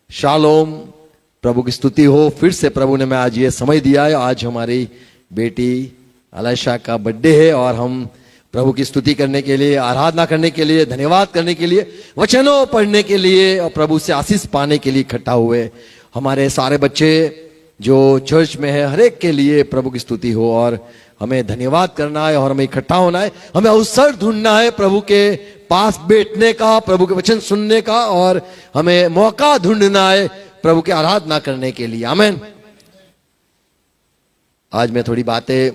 Shalom, प्रभु की स्तुति हो। फिर से प्रभु ने मैं आज ये समय दिया है। आज हमारी बेटी अलाइशा का बर्थडे है और हम प्रभु की स्तुति करने के लिए, आराधना करने के लिए, धन्यवाद करने के लिए, वचनों पढ़ने के लिए और प्रभु से आशीष पाने के लिए इकट्ठा हुए। हमारे सारे बच्चे जो चर्च में है, हर एक के लिए प्रभु की स्तुति हो और हमें धन्यवाद करना है और हमें इकट्ठा होना है। हमें अवसर ढूंढना है प्रभु के पास बैठने का, प्रभु के वचन सुनने का, और हमें मौका ढूंढना है प्रभु की आराधना करने के लिए। आमीन। आज मैं थोड़ी बातें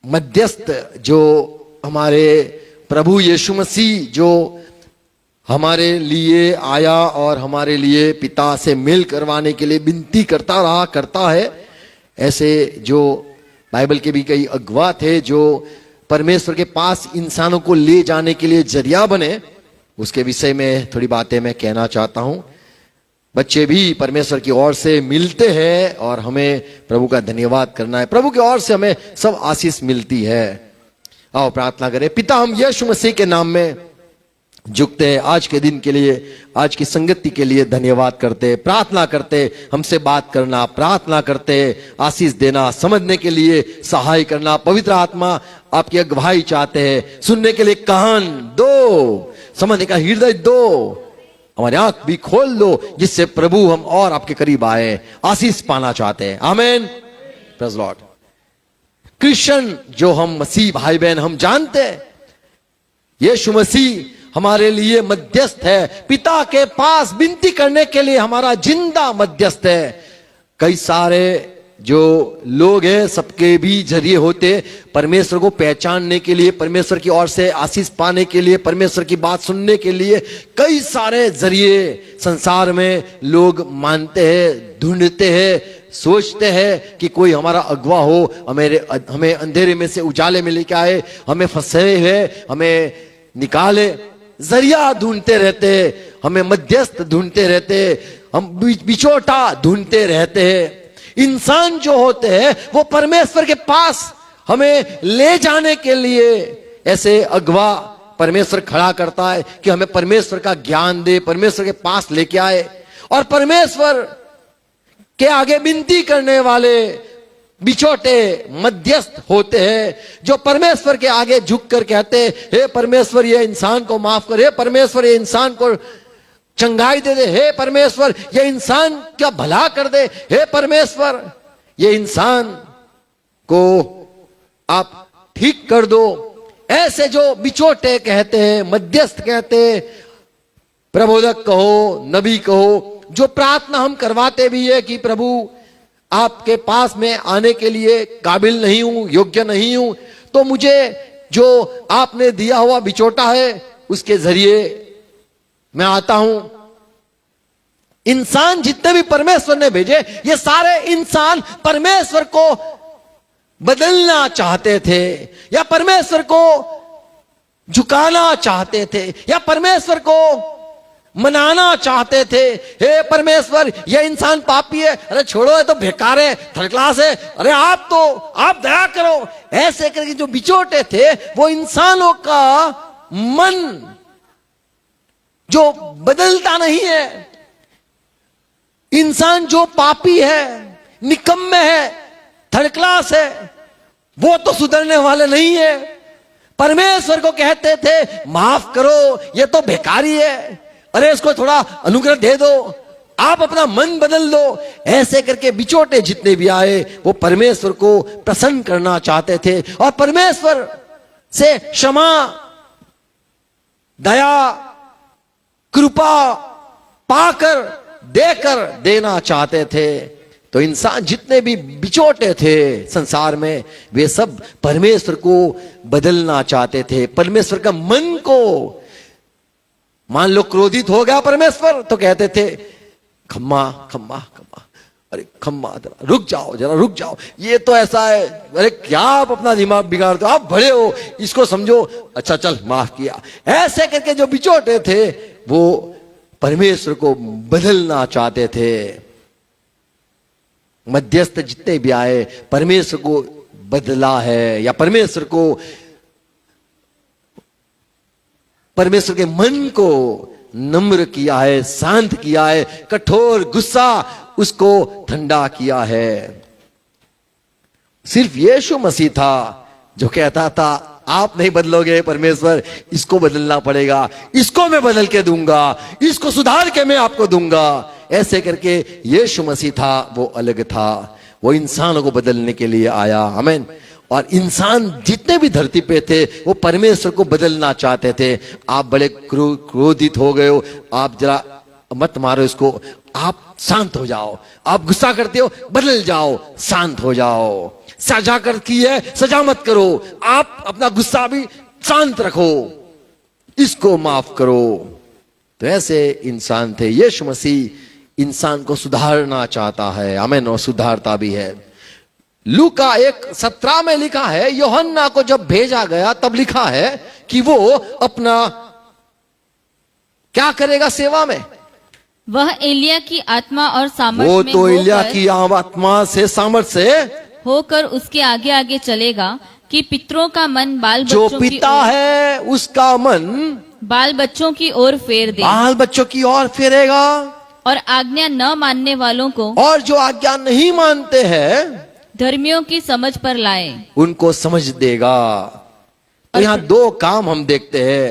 मध्यस्थ, जो हमारे प्रभु यीशु मसीह जो हमारे लिए आया और हमारे लिए पिता से मेल करवाने के लिए विनती करता रहा, करता है। ऐसे जो बाइबल के भी कई अगुवा थे जो परमेश्वर के पास इंसानों को ले जाने के लिए जरिया बने, उसके विषय में थोड़ी बातें मैं कहना चाहता हूं। बच्चे भी परमेश्वर की ओर से मिलते हैं और हमें प्रभु का धन्यवाद करना है। प्रभु की ओर से हमें सब आशीष मिलती है। आओ प्रार्थना करें। पिता, हम यीशु मसीह के नाम में झुकते हैं। आज के दिन के लिए, आज की संगति के लिए धन्यवाद करते, प्रार्थना करते, हमसे बात करना, प्रार्थना करते, आशीष देना, समझने के लिए सहाय करना। पवित्र आत्मा आपकी अगुवाई चाहते हैं। सुनने के लिए कान दो, समझने का हृदय दो, हमारी आंख भी खोल दो, जिससे प्रभु हम और आपके करीब आए, आशीष पाना चाहते हैं। आमीन। Praise Lord. क्रिश्चियन जो हम मसीह भाई बहन, हम जानते हैं यीशु मसीह हमारे लिए मध्यस्थ है। पिता के पास विनती करने के लिए हमारा जिंदा मध्यस्थ है। कई सारे जो लोग हैं, सबके भी जरिए होते परमेश्वर को पहचानने के लिए, परमेश्वर की ओर से आशीष पाने के लिए, परमेश्वर की बात सुनने के लिए कई सारे जरिए संसार में लोग मानते हैं, ढूंढते हैं, सोचते हैं कि कोई हमारा अगवा हो, हमें अंधेरे में से उजाले में लेके आए, हमें फंसे है, हमें निकाले। जरिया ढूंढते रहते हैं, हमें मध्यस्थ ढूंढते रहते हैं, हम बिचौटा ढूंढते रहते हैं। इंसान जो होते हैं वो परमेश्वर के पास हमें ले जाने के लिए ऐसे अगवा परमेश्वर खड़ा करता है कि हमें परमेश्वर का ज्ञान दे, परमेश्वर के पास लेके आए। और परमेश्वर के आगे विनती करने वाले बिछोटे मध्यस्थ होते हैं, जो परमेश्वर के आगे झुक कर कहते, हे परमेश्वर ये इंसान को माफ कर, हे परमेश्वर ये इंसान को चंगाई दे दे, हे परमेश्वर ये इंसान का भला कर दे, हे परमेश्वर ये इंसान को आप ठीक कर दो। ऐसे जो बिचोटे कहते हैं, मध्यस्थ कहते हैं, प्रबोधक कहो, नबी कहो, जो प्रार्थना हम करवाते भी है कि प्रभु आपके पास में आने के लिए काबिल नहीं हूं, योग्य नहीं हूं, तो मुझे जो आपने दिया हुआ बिचोटा है उसके जरिए मैं आता हूं। इंसान जितने भी परमेश्वर ने भेजे, ये सारे इंसान परमेश्वर को बदलना चाहते थे, या परमेश्वर को झुकाना चाहते थे, या परमेश्वर को मनाना चाहते थे। हे परमेश्वर ये इंसान पापी है, अरे छोड़ो, ये तो बेकार है, थर्ड क्लास है, अरे आप दया करो। ऐसे करके जो बिचोटे थे वो इंसानों का मन जो बदलता नहीं है, इंसान जो पापी है, निकम्मे है, थर्ड क्लास है, वो तो सुधरने वाले नहीं है। परमेश्वर को कहते थे माफ करो, ये तो बेकारी है, अरे इसको थोड़ा अनुग्रह दे दो, आप अपना मन बदल दो। ऐसे करके बिचोटे जितने भी आए वो परमेश्वर को प्रसन्न करना चाहते थे और परमेश्वर से क्षमा, दया, कृपा पाकर, देकर देना चाहते थे। तो इंसान जितने भी बिचोटे थे संसार में, वे सब परमेश्वर को बदलना चाहते थे, परमेश्वर का मन को। मान लो क्रोधित हो गया परमेश्वर, तो कहते थे खम्मा खम्मा खम्मा, अरे खम्मा जरा रुक जाओ, जरा रुक जाओ, ये तो ऐसा है, अरे क्या आप अपना दिमाग बिगाड़ते हो, आप बड़े हो, इसको समझो, अच्छा चल माफ किया। ऐसे करके जो बिचोटे थे वो परमेश्वर को बदलना चाहते थे। मध्यस्थ जितने भी आए परमेश्वर को बदला है, या परमेश्वर को, परमेश्वर के मन को नम्र किया है, शांत किया है, कठोर गुस्सा उसको ठंडा किया है। सिर्फ यीशु मसीह था जो कहता था आप नहीं बदलोगे परमेश्वर, इसको बदलना पड़ेगा, इसको मैं बदल के दूंगा, इसको सुधार के मैं आपको दूंगा। ऐसे करके यीशु मसीह था, वो अलग था, वो इंसानों को बदलने के लिए आया। आमीन। और इंसान जितने भी धरती पे थे वो परमेश्वर को बदलना चाहते थे। आप बड़े क्रोधित हो गए हो, आप जरा मत मारो इसको, आप शांत हो जाओ। आप गुस्सा करते हो, बदल जाओ, शांत हो जाओ। सजा कर की है, सजा मत करो, आप अपना गुस्सा भी शांत रखो, इसको माफ करो। तो ऐसे इंसान थे। यीशु मसीह इंसान को सुधारना चाहता है। आमीन। और सुधारता भी है। लूका 1:17 में लिखा है, यूहन्ना को जब भेजा गया तब लिखा है कि वो अपना क्या करेगा सेवा में? वह एलिया की आत्मा और सामर्थ वो में तो एलिया की आत्मा से सामर्थ से होकर उसके आगे आगे चलेगा कि पितरों का मन बाल जो बच्चों की पिता ओर, है उसका मन बाल बच्चों की ओर फेर दे बाल बच्चों की ओर फेरेगा, और आज्ञा न मानने वालों को और जो आज्ञा नहीं मानते हैं धर्मियों की समझ पर लाए। उनको समझ देगा। तो यहाँ दो काम हम देखते हैं।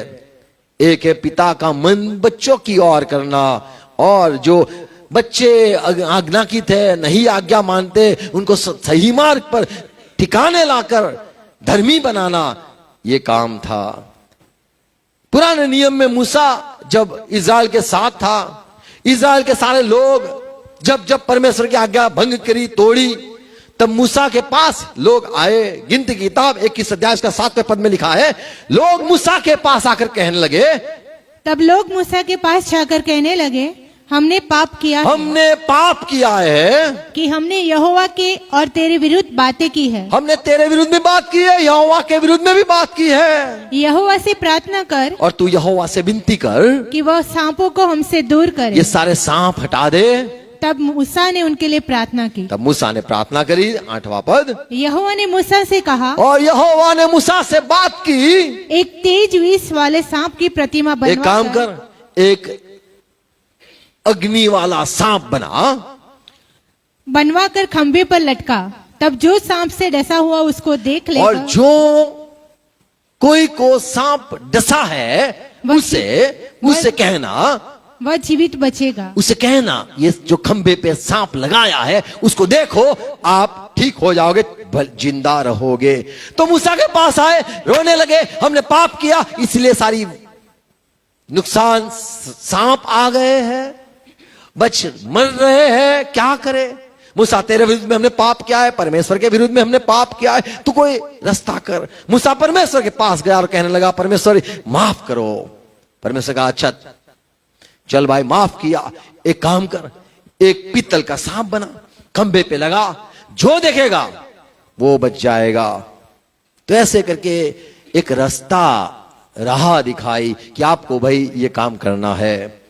एक है पिता का मन बच्चों की ओर करना, और जो बच्चे आज्ञाकीत है, नहीं आज्ञा मानते, उनको सही मार्ग पर ठिकाने लाकर धर्मी बनाना, ये काम था। पुराने नियम में मूसा जब इज़राइल के साथ था, इज़राइल के सारे लोग जब जब परमेश्वर की आज्ञा भंग करी, तोड़ी, तब मूसा के पास लोग आए। गिनती की किताब 21 अध्याय का 7वें पद में लिखा है, लोग मूसा के पास आकर कहने लगे, तब लोग मूसा के पास जाकर कहने लगे, हमने पाप किया है, हमने पाप किया है कि हमने यहोवा के और तेरे विरुद्ध बातें की है। हमने तेरे विरुद्ध में बात की है, यहोवा के विरुद्ध में भी बात की है। यहोवा से प्रार्थना कर और तू यहोवा से विनती कर कि वह सांपों को हमसे दूर करे। ये सारे सांप हटा दे। तब मूसा ने उनके लिए प्रार्थना की। तब मूसा ने प्रार्थना करी। 8वां पद, यहोवा ने मूसा से कहा, और यहोवा ने मूसा से बात की, एक तेज विष वाले सांप की प्रतिमा बनवा एक काम कर, एक अग्नि वाला सांप बनवा कर खंभे पर लटका। तब जो सांप से डसा हुआ उसको देख लेगा, और जो कोई को सांप डसा है उससे कहना, वह जीवित बचेगा। उसे कहना, ये जो खंबे पे सांप लगाया है उसको देखो, आप ठीक हो जाओगे, जिंदा रहोगे। तो मूसा के पास आए, रोने लगे, हमने पाप किया इसलिए सारी नुकसान, सांप आ गए हैं, बच्चे मर रहे हैं, क्या करे? मूसा तेरे विरुद्ध में हमने पाप किया है, परमेश्वर के विरुद्ध में हमने पाप किया है, तू कोई रास्ता कर। मूसा परमेश्वर के पास गया और कहने लगा, परमेश्वर माफ करो। परमेश्वर का अच्छा चल भाई, माफ किया। एक काम कर, एक पीतल का सांप बना, खंबे पे लगा, जो देखेगा वो बच जाएगा। तो ऐसे करके एक रास्ता राह दिखाई कि आपको भाई ये काम करना है।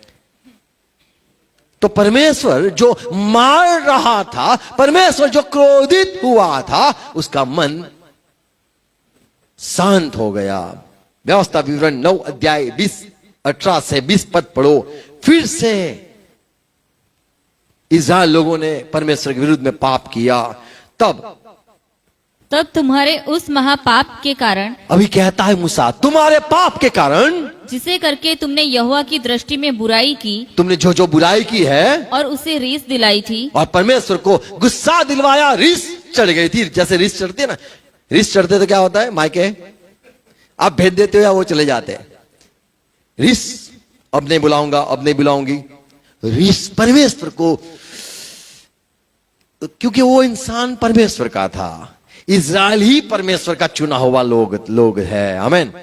तो परमेश्वर जो मार रहा था, परमेश्वर जो क्रोधित हुआ था, उसका मन शांत हो गया। व्यवस्था विवरण 9 अध्याय 18 से 20 पद पढ़ो। फिर से इज़राइल लोगों ने परमेश्वर के विरुद्ध में पाप किया। तब तुम्हारे उस महापाप के कारण, अभी कहता है मूसा, तुम्हारे पाप के कारण, जिसे करके तुमने यहोवा की दृष्टि में बुराई की, तुमने जो जो बुराई की है और उसे रीस दिलाई थी, और परमेश्वर को गुस्सा दिलवाया, रीस चढ़ गई थी। जैसे रीस चढ़ती है ना, रीस चढ़ते तो क्या होता है, मायके आप भेज देते हो या वो चले जाते हैं। रीस, अब नहीं बुलाऊंगा, अब नहीं बुलाऊंगी, रीस परमेश्वर को, क्योंकि वो इंसान परमेश्वर का था, इज़राइल ही परमेश्वर का चुना हुआ लोग है। आमीन।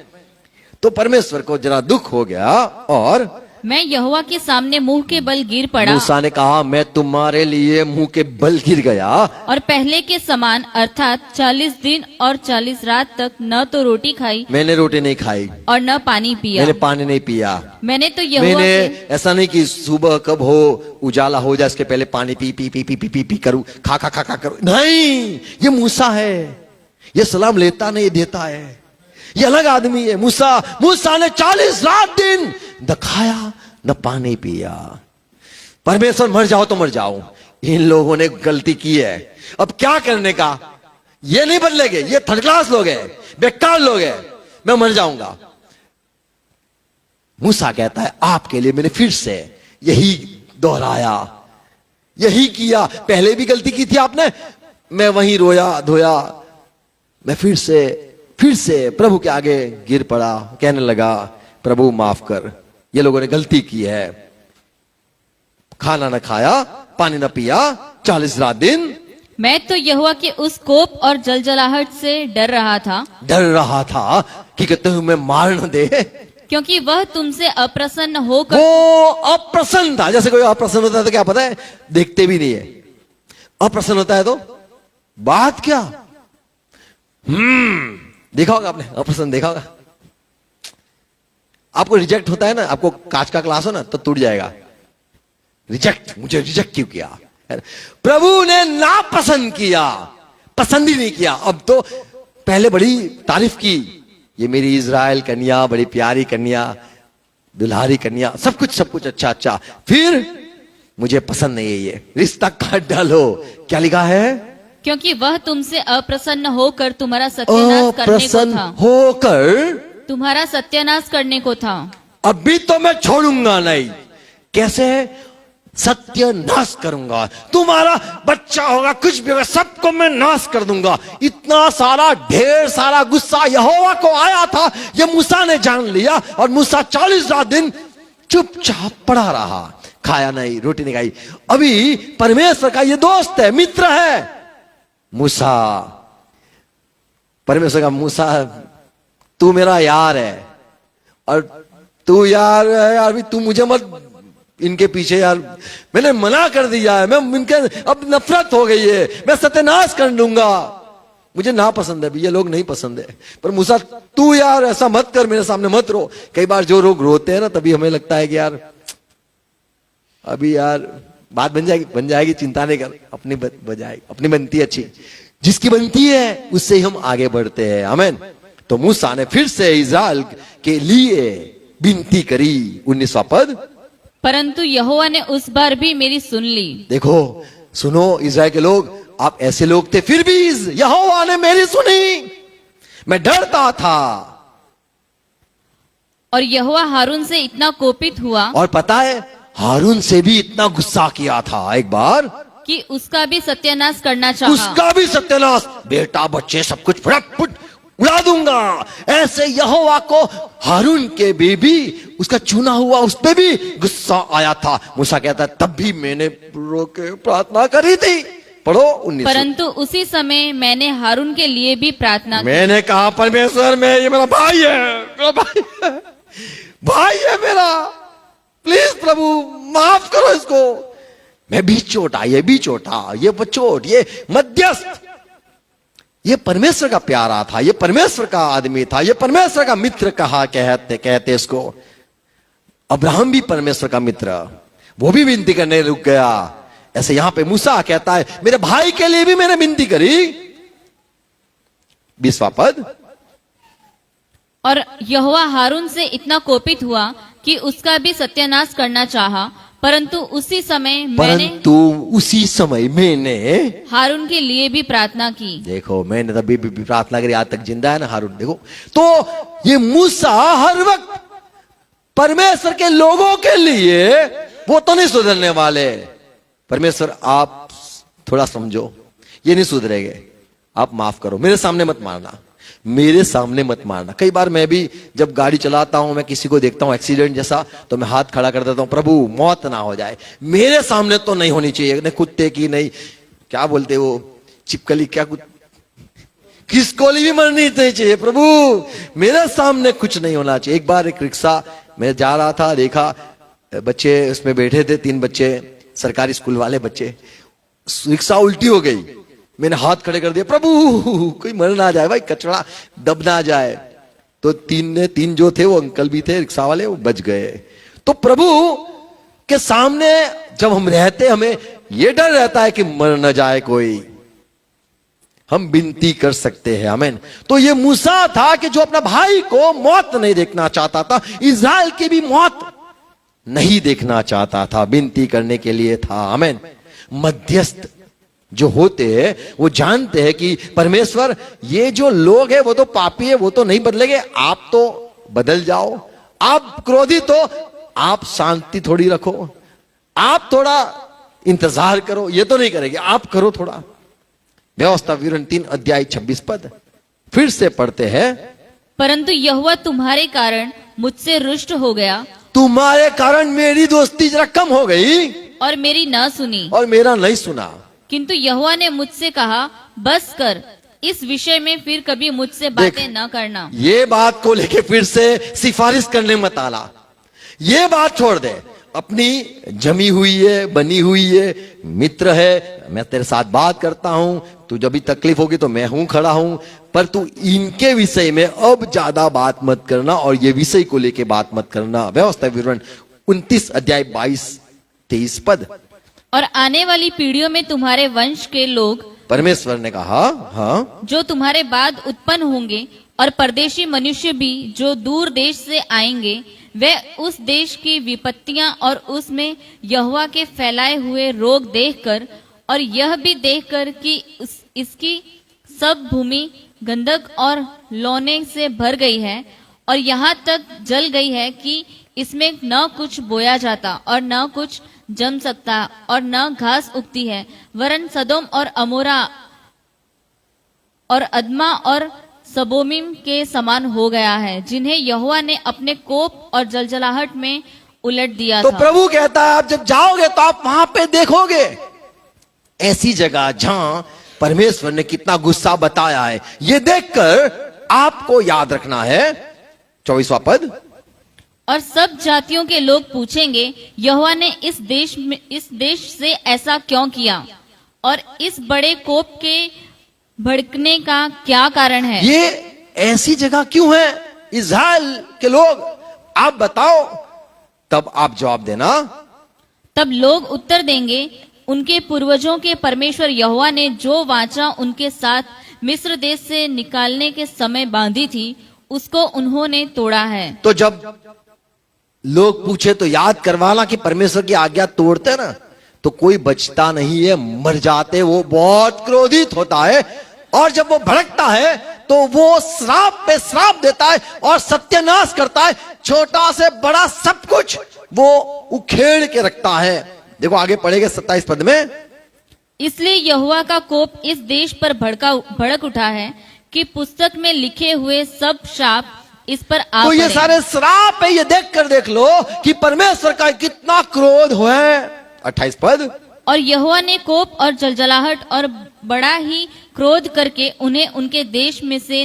तो परमेश्वर को जरा दुख हो गया और मैं यहोवा के सामने मुंह के बल गिर पड़ा। मूसा ने कहा, मैं तुम्हारे लिए मुंह के बल गिर गया, और पहले के समान अर्थात 40 दिन और 40 रात तक न तो रोटी खाई, मैंने रोटी नहीं खाई, और न पानी पिया। मैंने पानी नहीं पिया। मैंने तो यहोवा के, ऐसा नहीं कि सुबह कब हो, उजाला हो जाए इसके पहले पानी P P P P P P P करूं, खा खा खा खा करूं, नहीं। ये मूसा है, ये सलाम लेता नहीं, देता है, ये अलग आदमी है। मूसा ने 40 रात दिन दिखाया, न पानी पिया। परमेश्वर मर जाओ तो मर जाओ, इन लोगों ने गलती की है, अब क्या करने का, ये नहीं बदलेंगे, ये थर्ड क्लास लोग हैं, बेकार लोग हैं, मैं मर जाऊंगा। मूसा कहता है आपके लिए मैंने फिर से यही दोहराया, यही किया, पहले भी गलती की थी आपने, मैं वहीं रोया धोया, मैं फिर से प्रभु के आगे गिर पड़ा, कहने लगा प्रभु माफ कर, ये लोगों ने गलती की है, खाना न खाया, पानी न पिया 40 रात दिन। मैं तो यहोवा के उस कोप और जलजलाहट से डर रहा था कि तुम्हें मार न दे, क्योंकि वह तुमसे अप्रसन्न होकर, वो अप्रसन्न था। जैसे कोई अप्रसन्न होता है तो क्या पता है, देखते भी नहीं है, अप्रसन्न होता है तो बात क्या, देखा होगा आपने, अप्रसन्न देखा होगा। आपको रिजेक्ट होता है ना, आपको कांच का ग्लास हो ना तो टूट जाएगा, रिजेक्ट, मुझे रिजेक्ट क्यों किया, प्रभु ने नापसंद किया, पसंद ही नहीं किया। अब तो पहले बड़ी तारीफ की, ये मेरी इज़राइल कन्या, बड़ी प्यारी कन्या, दुल्हारी कन्या, सब कुछ अच्छा, फिर मुझे पसंद नहीं है, ये रिश्ता काट डालो। क्या लिखा है, क्योंकि वह तुमसे अप्रसन्न होकर तुम्हारा सत्यानाश करने को था, तुम्हारा सत्यानाश करने को था। अभी तो मैं छोड़ूंगा नहीं, कैसे, सत्यानाश करूंगा, तुम्हारा बच्चा होगा, कुछ भी होगा, सबको मैं नाश कर दूंगा। इतना सारा ढेर सारा गुस्सा यहोवा को आया था, ये मूसा ने जान लिया, और मूसा 40 रात दिन चुपचाप पड़ा रहा, खाया नहीं, रोटी नहीं खाई। अभी परमेश्वर का ये दोस्त है, मित्र है मूसा, परमेश्वर का, मूसा तू मेरा यार है, और तू यार है यार, भी तू मुझे मत इनके पीछे यार, मैंने मना कर दिया है, मैं इनके अब नफरत हो गई है, मैं सत्यानाश कर दूंगा, मुझे ना पसंद है, ये लोग नहीं पसंद है, पर मूसा तू यार ऐसा मत कर, मेरे सामने मत रो। कई बार जो लोग रोते हैं ना, तभी हमें लगता है कि यार अभी यार बात बन जाएगी, चिंता नहीं कर, अपनी बजाएगी, अपनी बनती है अच्छी, जिसकी बनती है उससे ही हम आगे बढ़ते हैं, आमीन। तो मूसा ने फिर से इज़राइल के लिए विनती करी, 19वां पद, परंतु यहोवा ने उस बार भी मेरी सुन ली। देखो सुनो इज़राइल के लोग, आप ऐसे लोग थे, फिर भी यहोवा ने मेरी सुनी, मैं डरता था। और यहोवा हारून से इतना कोपित हुआ, और पता है हारून से भी इतना गुस्सा किया था एक बार, कि उसका भी सत्यानाश करना चाहा, उसका भी सत्यानाश, बेटा बच्चे सब कुछ फटाफट उड़ा दूंगा। ऐसे यहोवा को हारून के बेबी, उसका चुना हुआ, उस पे भी गुस्सा आया था। मूसा कहता है तब भी मैंने रो के प्रार्थना करी थी, पढ़ो 19। परंतु उसी समय मैंने हारून के लिए भी प्रार्थना की। मैंने कहा परमेश्वर, मैं, ये मेरा भाई है, मेरा भाई है मेरा, प्लीज प्रभु माफ करो इसको, मैं भी छोटा, ये भी छोटा, ये बचोट, ये मध्यस्थ, ये परमेश्वर का प्यारा था, ये परमेश्वर का आदमी था, ये परमेश्वर का मित्र कहा कहते इसको। अब्राहम भी परमेश्वर का मित्र, वो भी विनती करने रुक गया। ऐसे यहां पे मूसा कहता है मेरे भाई के लिए भी मैंने विनती करी, 20वां पद, और यहोवा हारून से इतना कोपित हुआ कि उसका भी सत्यानाश करना चाहा, परंतु उसी समय मैंने हारून के लिए भी प्रार्थना की। देखो मैंने तभी भी प्रार्थना करी, आज तक जिंदा है ना हारून। देखो तो ये मूसा हर वक्त परमेश्वर के लोगों के लिए, वो तो नहीं सुधरने वाले। परमेश्वर आप थोड़ा समझो, ये नहीं सुधरेंगे, आप माफ करो, मेरे सामने मत मारना, मेरे सामने मत मारना। कई बार मैं भी जब गाड़ी चलाता हूं, मैं किसी को देखता हूं एक्सीडेंट जैसा, तो मैं हाथ खड़ा कर देता हूं, प्रभु मौत ना हो जाए, मेरे सामने तो नहीं होनी चाहिए, नहीं कुत्ते की, नहीं क्या बोलते वो चिपकली, क्या किसकोली भी मरनी नहीं चाहिए, प्रभु मेरे सामने कुछ नहीं होना चाहिए। एक बार एक रिक्शा में जा रहा था, देखा बच्चे उसमें बैठे थे, 3 बच्चे, सरकारी स्कूल वाले बच्चे, रिक्शा उल्टी हो गई, मैंने हाथ खड़े कर दिया, प्रभु कोई मर ना जाए भाई, कचरा दब ना जाए। तो 3 जो थे, वो अंकल भी थे रिक्शा वाले, वो बच गए। तो प्रभु के सामने जब हम रहते, हमें ये डर रहता है कि मर न जाए कोई, हम विनती कर सकते हैं, आमीन। तो ये मूसा था कि जो अपना भाई को मौत नहीं देखना चाहता था, इज़राइल की भी मौत नहीं देखना चाहता था, विनती करने के लिए था। आमेन। मध्यस्थ जो होते हैं वो जानते हैं कि परमेश्वर, ये जो लोग हैं वो तो पापी है, वो तो नहीं बदलेंगे, आप तो बदल जाओ। आप क्रोधित हो, आप शांति थोड़ी रखो, आप थोड़ा इंतजार करो, ये तो नहीं करेंगे, आप करो थोड़ा। व्यवस्था विवरण 3 अध्याय 26 पद फिर से पढ़ते हैं। परंतु यहोवा तुम्हारे कारण मुझसे रुष्ट हो गया तुम्हारे कारण मेरी दोस्ती जरा कम हो गई और मेरी न सुनी, और मेरा नहीं सुना। किंतु यहोवा ने मुझसे कहा, बस कर, इस विषय में फिर कभी मुझसे बातें न करना। ये बात को लेके फिर से सिफारिश करने मत आना, ये बात छोड़ दे। अपनी जमी हुई है, बनी हुई है, मित्र है, मैं तेरे साथ बात करता हूं, तू जब भी तकलीफ होगी तो मैं हूं, खड़ा हूं, पर तू इनके विषय में अब ज्यादा बात मत करना और ये विषय को लेके बात मत करना। व्यवस्था विवरण 29 अध्याय 22-23 पद। और आने वाली पीढ़ियों में तुम्हारे वंश के लोग, परमेश्वर ने कहा, हाँ, जो तुम्हारे बाद उत्पन्न होंगे, और परदेशी मनुष्य भी जो दूर देश से आएंगे, वे उस देश की विपत्तियां और उसमें यहोवा के फैलाए हुए रोग देखकर, और यह भी देखकर कि इसकी सब भूमि गंधक और लौने से भर गई है, और यहाँ तक जल गई है कि इसमें न कुछ बोया जाता और न कुछ जम सकता और न घास उगती है, वरन सदोम और अमोरा और अदमा और सबोमिम के समान हो गया है, जिन्हें यहोवा ने अपने कोप और जलजलाहट में उलट दिया तो था। प्रभु कहता है, आप जब जाओगे तो आप वहां पे देखोगे ऐसी जगह जहां परमेश्वर ने कितना गुस्सा बताया है। ये देखकर आपको याद रखना है। 24वां पद। और सब जातियों के लोग पूछेंगे, यहोवा ने इस देश से ऐसा क्यों किया, और इस बड़े कोप के भड़कने का क्या कारण है? ये ऐसी जगह क्यों है इज़राइल के लोग, आप बताओ। तब आप जवाब देना। तब लोग उत्तर देंगे, उनके पूर्वजों के परमेश्वर यहोवा ने जो वाचा उनके साथ मिस्र देश से निकालने के समय बांधी थी, उसको उन्होंने तोड़ा है। तो जब लोग पूछे तो याद करवाना कि परमेश्वर की आज्ञा तोड़ते ना तो कोई बचता नहीं है, मर जाते। वो बहुत क्रोधित होता है और जब वो भड़कता है तो वो श्राप पे श्राप देता है और सत्यानाश करता है। छोटा से बड़ा सब कुछ वो उखेड़ के रखता है। देखो आगे पढ़ेंगे 27 पद में। इसलिए यहोवा का कोप इस देश पर भड़क उठा है कि पुस्तक में लिखे हुए सब शाप इस पर आ तो ये पड़े। सारे श्राप है, ये देख लो कि परमेश्वर का कितना क्रोध हुआ है। 28 पद। और यहोवा ने कोप और जलजलाहट और बड़ा ही क्रोध करके उन्हें उनके देश में से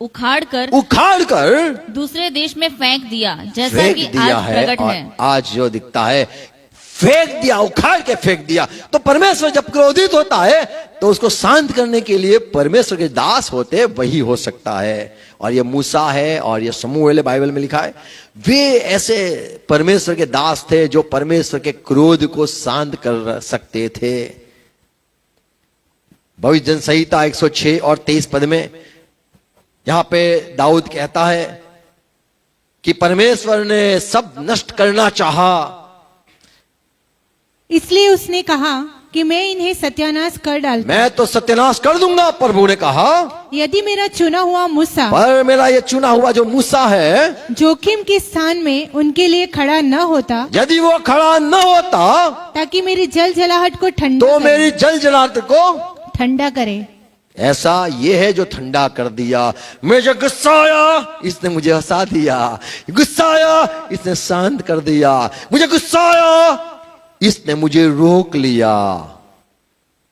उखाड़ कर दूसरे देश में फेंक दिया, जैसा कि आज प्रकट है। आज जो दिखता है फेंक दिया, उखाड़ के फेंक दिया। तो परमेश्वर जब क्रोधित होता है तो उसको शांत करने के लिए परमेश्वर के दास होते, वही हो सकता है। और ये मूसा है और ये शमूएल बाइबल में लिखा है, वे ऐसे परमेश्वर के दास थे जो परमेश्वर के क्रोध को शांत कर सकते थे। भविष्य जन संहिता 106 और 23 पद में यहां पे दाऊद कहता है कि परमेश्वर ने सब नष्ट करना चाहा, इसलिए उसने कहा कि मैं इन्हें सत्यानाश कर डालता। मैं तो सत्यानाश कर दूंगा। प्रभु ने कहा, यदि मेरा चुना हुआ मूसा, पर मेरा ये चुना हुआ जो मूसा है, जोखिम के स्थान में उनके लिए खड़ा न होता, यदि वो खड़ा न होता, ताकि मेरी जलजलाहट को ठंडा तो करे, मेरी जलजलाहट को ठंडा करे। ऐसा ये है जो ठंडा कर दिया। मुझे गुस्सा आया, इसने मुझे हंसा दिया। गुस्सा आया, इसने शांत कर दिया। मुझे गुस्सा आया, इसने मुझे रोक लिया।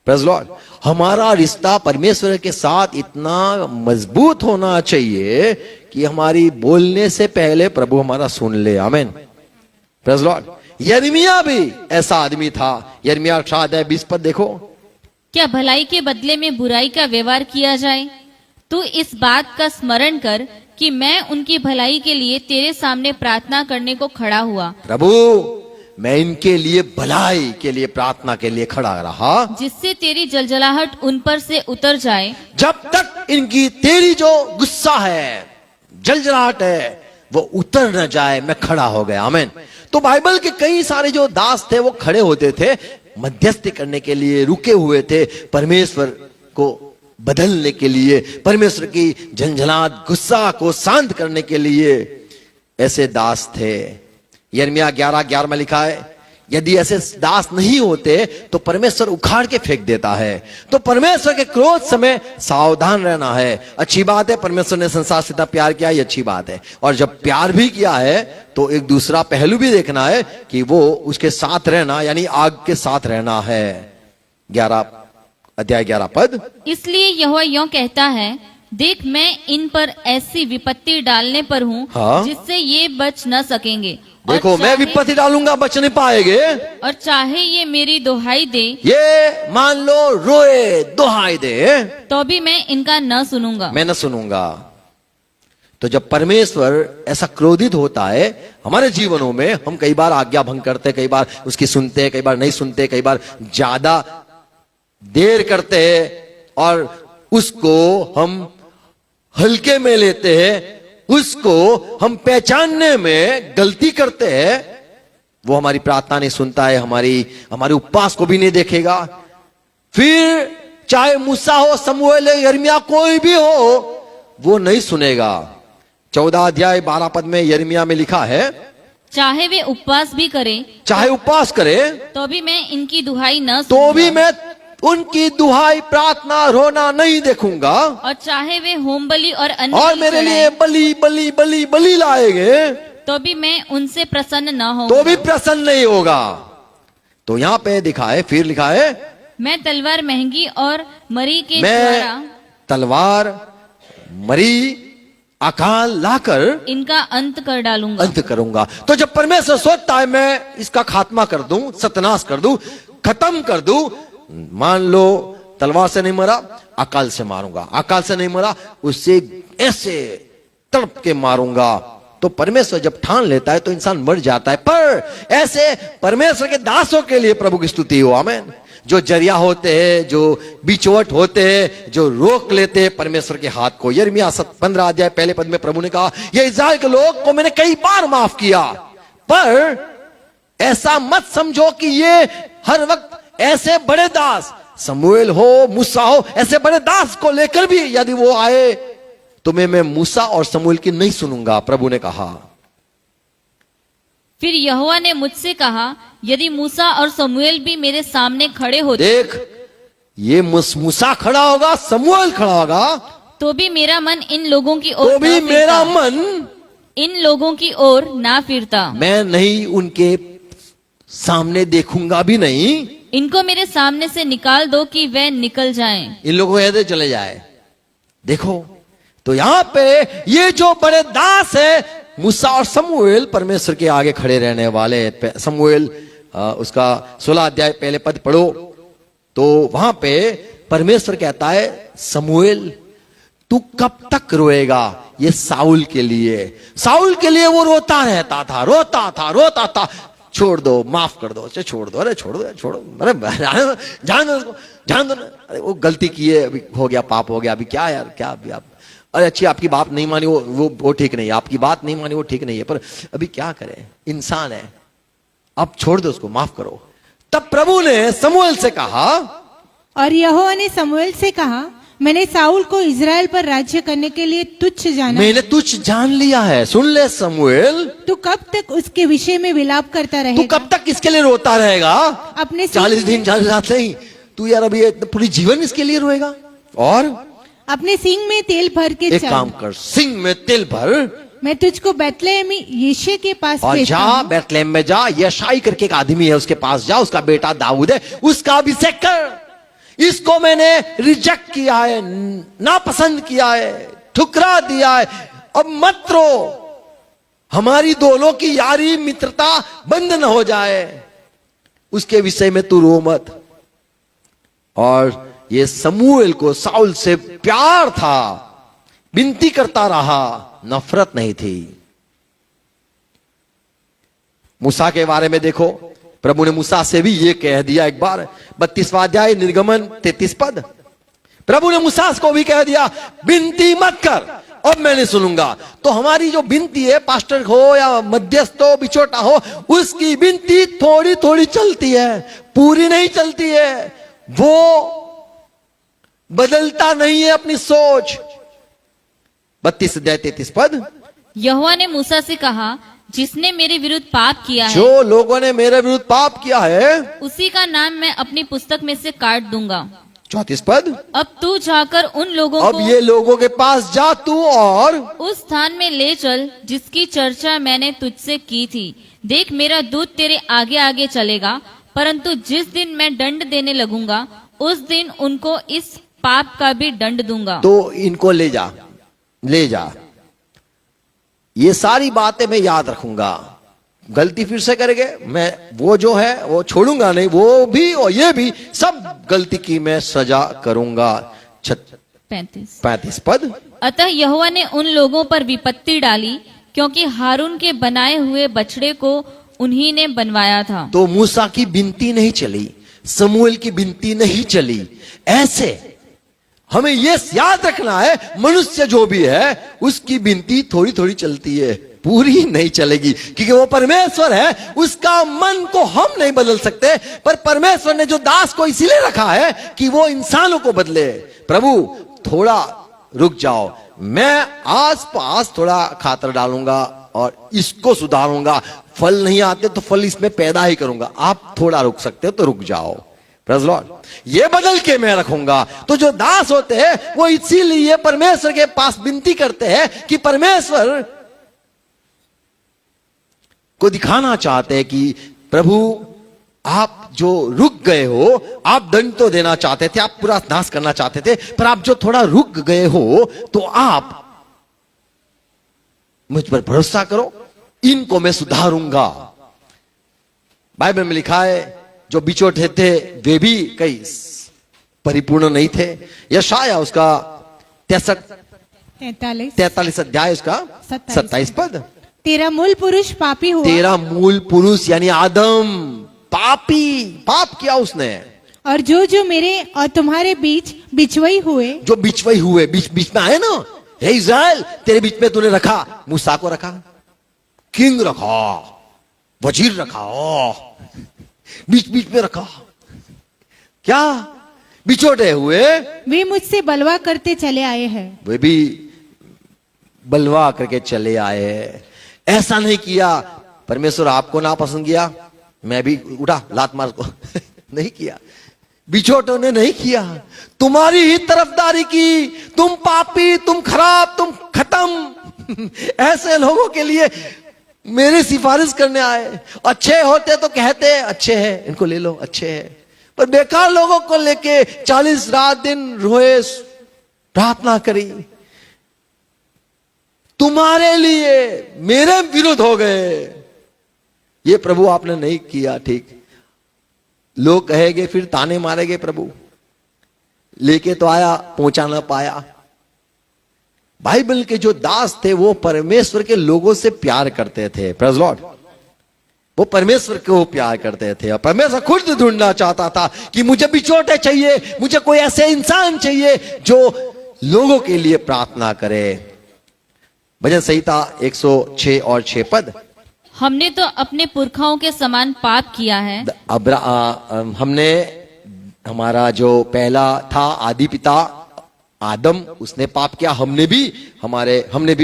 Praise Lord. हमारा रिश्ता परमेश्वर के साथ इतना मजबूत होना चाहिए कि हमारी बोलने से पहले प्रभु हमारा सुन ले। आमीन। Praise Lord. यिर्मयाह भी ऐसा आदमी था। यिर्मयाह 4:20 पद देखो। क्या भलाई के बदले में बुराई का व्यवहार किया जाए? तू इस बात का स्मरण कर कि मैं उनकी भलाई के लिए तेरे सामने प्रार्थना करने को खड़ा हुआ। प्रभु, मैं इनके लिए भलाई के लिए प्रार्थना के लिए खड़ा रहा, जिससे तेरी जलजलाहट उन पर से उतर जाए। जब तक इनकी तेरी जो गुस्सा है, जलजलाहट है, वो उतर न जाए, मैं खड़ा हो गया। आमीन। तो बाइबल के कई सारे जो दास थे वो खड़े होते थे मध्यस्थी करने के लिए, रुके हुए थे परमेश्वर को बदलने के लिए, परमेश्वर की झंझनाहट गुस्सा को शांत करने के लिए ऐसे दास थे। यिर्मयाह 11:11 में लिखा है, यदि ऐसे दास नहीं होते तो परमेश्वर उखाड़ के फेंक देता है। तो परमेश्वर के क्रोध समय सावधान रहना है। अच्छी बात है, परमेश्वर ने संसार से इतना प्यार किया, ये अच्छी बात है। और जब प्यार भी किया है तो एक दूसरा पहलू भी देखना है कि वो उसके साथ रहना, यानी आग के साथ रहना है। 11 पद। इसलिए यहोवा यों कहता है, देख मैं इन पर ऐसी विपत्ति डालने पर हूँ हाँ। जिससे ये बच न सकेंगे। और देखो, मैं चाहे- विपत्ति डालूंगा, बच नहीं पाएंगे। और चाहे ये मेरी दुहाई दे ये मान लो रोए, दुहाई दे, तो भी मैं इनका न सुनूंगा। मैं न सुनूंगा। तो जब परमेश्वर ऐसा क्रोधित होता है हमारे जीवनों में, हम कई बार आज्ञा भंग करते, कई बार उसकी सुनते हैं, कई बार नहीं सुनते, कई बार ज्यादा देर करते हैं और उसको हम हल्के में लेते हैं, उसको हम पहचानने में गलती करते हैं। वो हमारी प्रार्थना नहीं सुनता है, हमारे उपवास को भी नहीं देखेगा। फिर चाहे मूसा हो, शमूएल, यिर्मयाह, कोई भी हो, वो नहीं सुनेगा। 14:12 में यिर्मयाह में लिखा है, चाहे वे उपवास भी करें चाहे उपवास करे तो भी मैं इनकी दुहाई न तो सुनूंगा। भी मैं उनकी दुहाई, प्रार्थना, रोना नहीं देखूंगा। और चाहे वे होम बलि और अन्य और बलि मेरे चढ़ाएं, लिए बलि बलि बलि बलि लाएंगे तो भी मैं उनसे प्रसन्न न हूँ। तो भी प्रसन्न नहीं होगा। तो यहां पे दिखा है, फिर लिखा है, मैं तलवार महंगी और मरी के मैं द्वारा तलवार, मरी, अकाल लाकर इनका अंत कर डालूंगा। अंत करूंगा। तो जब परमेश्वर सोचता है मैं इसका खात्मा कर दूं, सत्यानाश कर दूं, खत्म कर दूं, मान लो तलवार से नहीं मरा, अकाल से मारूंगा, अकाल से नहीं मरा, उससे ऐसे तड़प के मारूंगा। तो परमेश्वर जब ठान लेता है तो इंसान मर जाता है। पर ऐसे परमेश्वर के दासों के लिए प्रभु की स्तुति हो, आमीन। जो जरिया होते हैं, जो बिचवट होते हैं, जो रोक लेते हैं परमेश्वर के हाथ को। यिर्मयाह 15 पहले पद में प्रभु ने कहा, ये इस्राएल के लोग को मैंने कई बार माफ किया, पर ऐसा मत समझो कि ये हर वक्त ऐसे बड़े दास, शमूएल हो, मूसा हो, ऐसे बड़े दास को लेकर भी यदि वो आए तो मैं मूसा और शमूएल की नहीं सुनूंगा, प्रभु ने कहा। फिर यहोवा ने मुझसे कहा, यदि मूसा और शमूएल भी मेरे सामने खड़े होते देख, ये मूसा खड़ा होगा, शमूएल खड़ा होगा, तो भी मेरा मन इन लोगों की ओर तो भी न मेरा फिरता। मन, इन लोगों की ओर ना फिरता। मैं नहीं उनके सामने देखूंगा भी नहीं। इनको मेरे सामने से निकाल दो कि वे निकल जाएं। इन लोगों को ऐसे चले जाए। देखो, तो यहां पे ये जो बड़े दास है मूसा और शमूएल, परमेश्वर के आगे खड़े रहने वाले। शमूएल उसका 16 पहले पद पढ़ो तो वहां पे परमेश्वर कहता है, शमूएल तू कब तक रोएगा? ये साउल के लिए, साउल के लिए वो रोता रहता था, रोता था। छोड़ दो, माफ कर दो, अच्छा छोड़ दो, अरे छोड़ दो, अरे जान दो उसको, जान दो ना, अरे वो गलती की है, अभी हो गया, पाप हो गया, अभी क्या यार, क्या अभी आप, अरे अच्छी आपकी बात नहीं मानी, वो ठीक नहीं है, आपकी बात नहीं मानी वो ठीक नहीं है, पर अभी क्या करें, इंसान है, अब छोड़ दो उसको, माफ करो। तब प्रभु ने शमूएल से कहा, और यहोवा ने शमूएल से कहा, मैंने साउल को इज़राइल पर राज्य करने के लिए तुच्छ जाना। मैंने तुच्छ जान लिया है। सुन ले शमूएल, तू कब तक उसके विषय में विलाप करता तू रहेगा? कब तक इसके लिए रोता रहेगा? अपने 40 दिन 40 रात नहीं, तू यार अभी पूरी जीवन इसके लिए रोएगा। और अपने सींग में तेल भर के एक चल। काम कर, सिंह में तेल भर, मैं तुझको बैतलहम में यिशै के पास और भेजता जा, हूं। बैतलहम में जा, यशाई करके एक आदमी है, उसके पास जा, उसका बेटा दाऊद है, उसका अभिषेक कर। इसको मैंने रिजेक्ट किया है, नापसंद किया है, ठुकरा दिया है, अब मत रो, हमारी दोनों की यारी मित्रता बंद न हो जाए, उसके विषय में तू रो मत। और ये शमूएल को साउल से प्यार था, विनती करता रहा, नफरत नहीं थी। मूसा के बारे में देखो, प्रभु ने मूसा से भी ये कह दिया एक बार, 32वां अध्याय निर्गमन 33 पद। प्रभु ने मूसा को भी कह दिया, विनती मत कर, अब मैं नहीं सुनूंगा। तो हमारी जो विनती है, पास्टर हो या मध्यस्थ हो, बिचौटा हो, उसकी विनती थोड़ी थोड़ी चलती है, पूरी नहीं चलती है। वो बदलता नहीं है अपनी सोच। 32 अध्याय 33 पद। यहोवा ने मूसा से कहा, जिसने मेरे विरुद्ध पाप किया है, जो लोगों ने मेरे विरुद्ध पाप किया है, उसी का नाम मैं अपनी पुस्तक में से काट दूंगा। 34 पद। अब तू जाकर उन लोगों अब को ये लोगों के पास जा तू और उस स्थान में ले चल जिसकी चर्चा मैंने तुझसे की थी। देख, मेरा दूत तेरे आगे आगे चलेगा, परंतु जिस दिन मैं दंड देने लगूंगा उस दिन उनको इस पाप का भी दंड दूंगा। तो इनको ले जा, ले जा। ये सारी बातें मैं याद रखूंगा। गलती फिर से करेंगे, मैं वो जो है वो छोड़ूंगा नहीं, वो भी और ये भी, सब गलती की मैं सजा करूंगा। 35 पद। अतः यहोवा ने उन लोगों पर विपत्ति डाली, क्योंकि हारून के बनाए हुए बछड़े को उन्हीं ने बनवाया था। तो मूसा की विनती नहीं चली, समूएल की विनती नहीं चली। ऐसे हमें ये याद रखना है, मनुष्य जो भी है उसकी विनती थोड़ी थोड़ी चलती है, पूरी नहीं चलेगी, क्योंकि वो परमेश्वर है। उसका मन को हम नहीं बदल सकते, पर परमेश्वर ने जो दास को इसीलिए रखा है कि वो इंसानों को बदले। प्रभु थोड़ा रुक जाओ, मैं आस पास थोड़ा खातर डालूंगा और इसको सुधारूंगा। फल नहीं आते तो फल इसमें पैदा ही करूंगा, आप थोड़ा रुक सकते हो तो रुक जाओ। Praise Lord. ये बदल के मैं रखूंगा। तो जो दास होते हैं वो इसीलिए परमेश्वर के पास विनती करते हैं कि परमेश्वर को दिखाना चाहते हैं कि प्रभु आप जो रुक गए हो, आप दंड तो देना चाहते थे, आप पूरा नाश करना चाहते थे, पर आप जो थोड़ा रुक गए हो तो आप मुझ पर भरोसा करो, इनको मैं सुधारूंगा। बाइबल में लिखा है जो बिचौटे थे वे भी कई परिपूर्ण नहीं थे। यशाया उसका 43 अध्याय उसका 27 पद। तेरा मूल पुरुष पापी हुआ, तेरा मूल पुरुष यानी आदम पापी, पाप किया उसने। और जो मेरे और तुम्हारे बीच बिचवई हुए, जो बिचवई हुए, बीच बीच में आए ना, हे इज़राइल तेरे बीच में तूने रखा, मूसा को रखा, किंग रखा, वजीर रखा, बीच बीच में रखा, क्या बिछोटे हुए, वे मुझसे बलवा करते चले आए हैं। वे भी बलवा करके चले आए। ऐसा नहीं किया परमेश्वर आपको ना पसंद किया, मैं भी उठा लात मार को नहीं किया, बिछोटों ने नहीं किया, तुम्हारी ही तरफदारी की। तुम पापी, तुम खराब, तुम खत्म। ऐसे लोगों के लिए मेरी सिफारिश करने आए। अच्छे होते तो कहते अच्छे हैं, इनको ले लो, अच्छे हैं। पर बेकार लोगों को लेके 40 रात दिन रोए, प्रार्थना करी, तुम्हारे लिए मेरे विरुद्ध हो गए। ये प्रभु आपने नहीं किया, ठीक। लोग कहेंगे, फिर ताने मारेंगे, प्रभु लेके तो आया, पहुंचा ना पाया। बाइबल के जो दास थे वो परमेश्वर के लोगों से प्यार करते थे। Praise Lord. वो परमेश्वर को प्यार करते थे और परमेश्वर खुद ढूंढना चाहता था कि मुझे बिछोटे चाहिए, मुझे कोई ऐसे इंसान चाहिए जो लोगों के लिए प्रार्थना करे। भजन संहिता 106 और 6 पद। हमने तो अपने पुरखाओं के समान पाप किया है। हमने, हमारा जो पहला था आदि पिता आदम, उसने पाप किया, हमने भी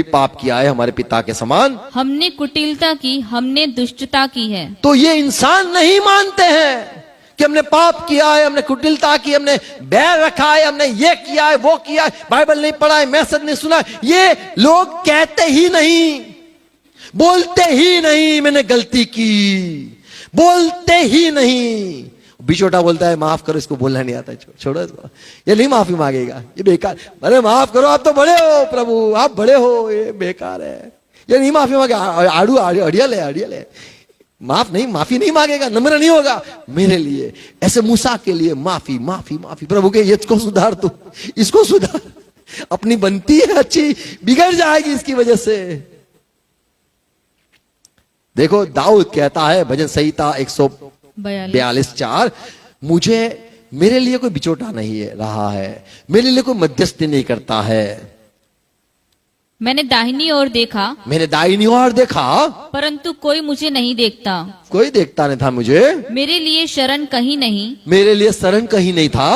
पाप किया है हमारे पिता के समान। हमने कुटिलता की, हमने दुष्टता की है। तो ये इंसान नहीं मानते हैं कि हमने पाप किया है, हमने कुटिलता की, हमने बैर रखा है, हमने ये किया है, वो किया है, बाइबल नहीं पढ़ा है, मैसेज नहीं सुना है। ये लोग कहते ही नहीं, बोलते ही नहीं मैंने गलती की, बोलते ही नहीं। बिचौटा बोलता है माफ करो, इसको बोलना नहीं आता, छोड़ो इसको, ये नहीं माफी मांगेगा, ये बेकार। अरे माफ करो, आप तो बड़े हो प्रभु, आप बड़े हो, ये बेकार है, ये नहीं माफी मांगे, अड़ियल है, माफी नहीं मांगेगा, नम्र नहीं होगा मेरे लिए। ऐसे मूसा के लिए माफी माफी माफी। प्रभु के इसको सुधार, तू इसको सुधार, अपनी बनती है अच्छी बिगड़ जाएगी इसकी वजह से। देखो दाऊद कहता है भजन संहिता 142:4, मुझे, मेरे लिए कोई बिचौटा नहीं है रहा है, मेरे लिए कोई मध्यस्थी नहीं करता है, मैंने दाहिनी ओर देखा, मैंने दाहिनी ओर देखा, परंतु कोई मुझे नहीं देखता। कोई देखता नहीं था मुझे, मेरे लिए शरण कहीं नहीं, मेरे लिए शरण कहीं नहीं था,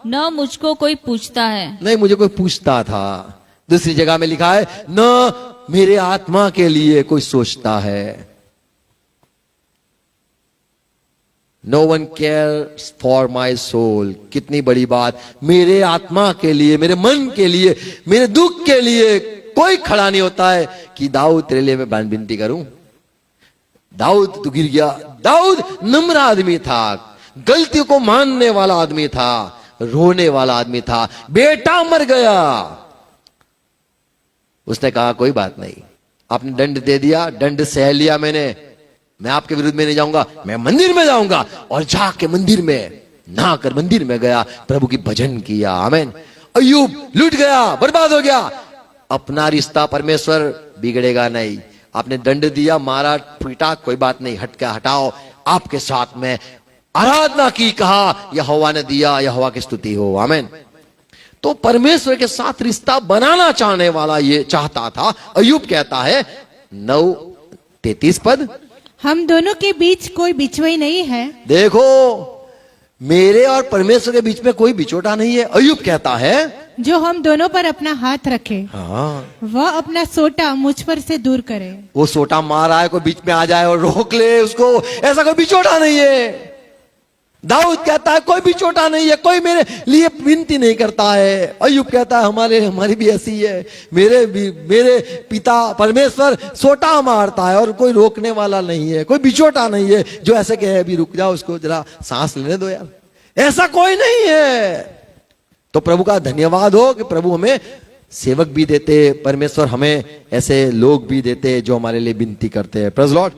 न मुझको कोई पूछता है। नहीं मुझे कोई पूछता था। दूसरी जगह में लिखा है न मेरे आत्मा के लिए कोई सोचता है। No one care for my soul. कितनी बड़ी बात, मेरे आत्मा के लिए, मेरे मन के लिए, मेरे दुख के लिए कोई खड़ा नहीं होता है कि दाऊद तेरे लिए मैं विनती करूं। दाऊद तो गिर गया। दाऊद नम्र आदमी था, गलतियों को मानने वाला आदमी था, रोने वाला आदमी था। बेटा मर गया, उसने कहा कोई बात नहीं, आपने दंड दे दिया, दंड सह लिया मैंने, मैं आपके विरुद्ध में नहीं जाऊंगा, मैं मंदिर में जाऊंगा। और जाके मंदिर में नहाकर मंदिर में गया, प्रभु की भजन किया। आमीन। अय्यूब लूट गया, बर्बाद हो गया। अपना रिश्ता परमेश्वर बिगड़ेगा नहीं। आपने दंड दिया, मारा पीटा, कोई बात नहीं, हटाओ। आपके साथ में आराधना की, कहा यहोवा ने दिया, यहोवा की स्तुति हो। आमीन। तो परमेश्वर के साथ रिश्ता बनाना चाहने वाला ये चाहता था। अय्यूब कहता है 9:33 पद, हम दोनों के बीच कोई बिचवई नहीं है। देखो मेरे और परमेश्वर के बीच में कोई बिचौटा नहीं है। अय्यूब कहता है जो हम दोनों पर अपना हाथ रखे, हाँ, वह अपना सोटा मुझ पर से दूर करे। वो सोटा मार रहा है, कोई बीच में आ जाए और रोक ले उसको, ऐसा कोई बिचौटा नहीं है। दाऊद कहता है कोई बिचौटा नहीं है, कोई मेरे लिए विनती नहीं करता है। अय्यूब कहता है हमारी भी ऐसी है, मेरे पिता परमेश्वर सोटा मारता है और कोई रोकने वाला नहीं है, कोई बिचौटा नहीं है जो ऐसे कहे अभी रुक जाओ, उसको जरा सांस लेने दो यार, ऐसा कोई नहीं है। तो प्रभु का धन्यवाद हो कि प्रभु हमें सेवक भी देते, परमेश्वर हमें ऐसे लोग भी देते जो हमारे लिए विनती करते हैं। Praise Lord.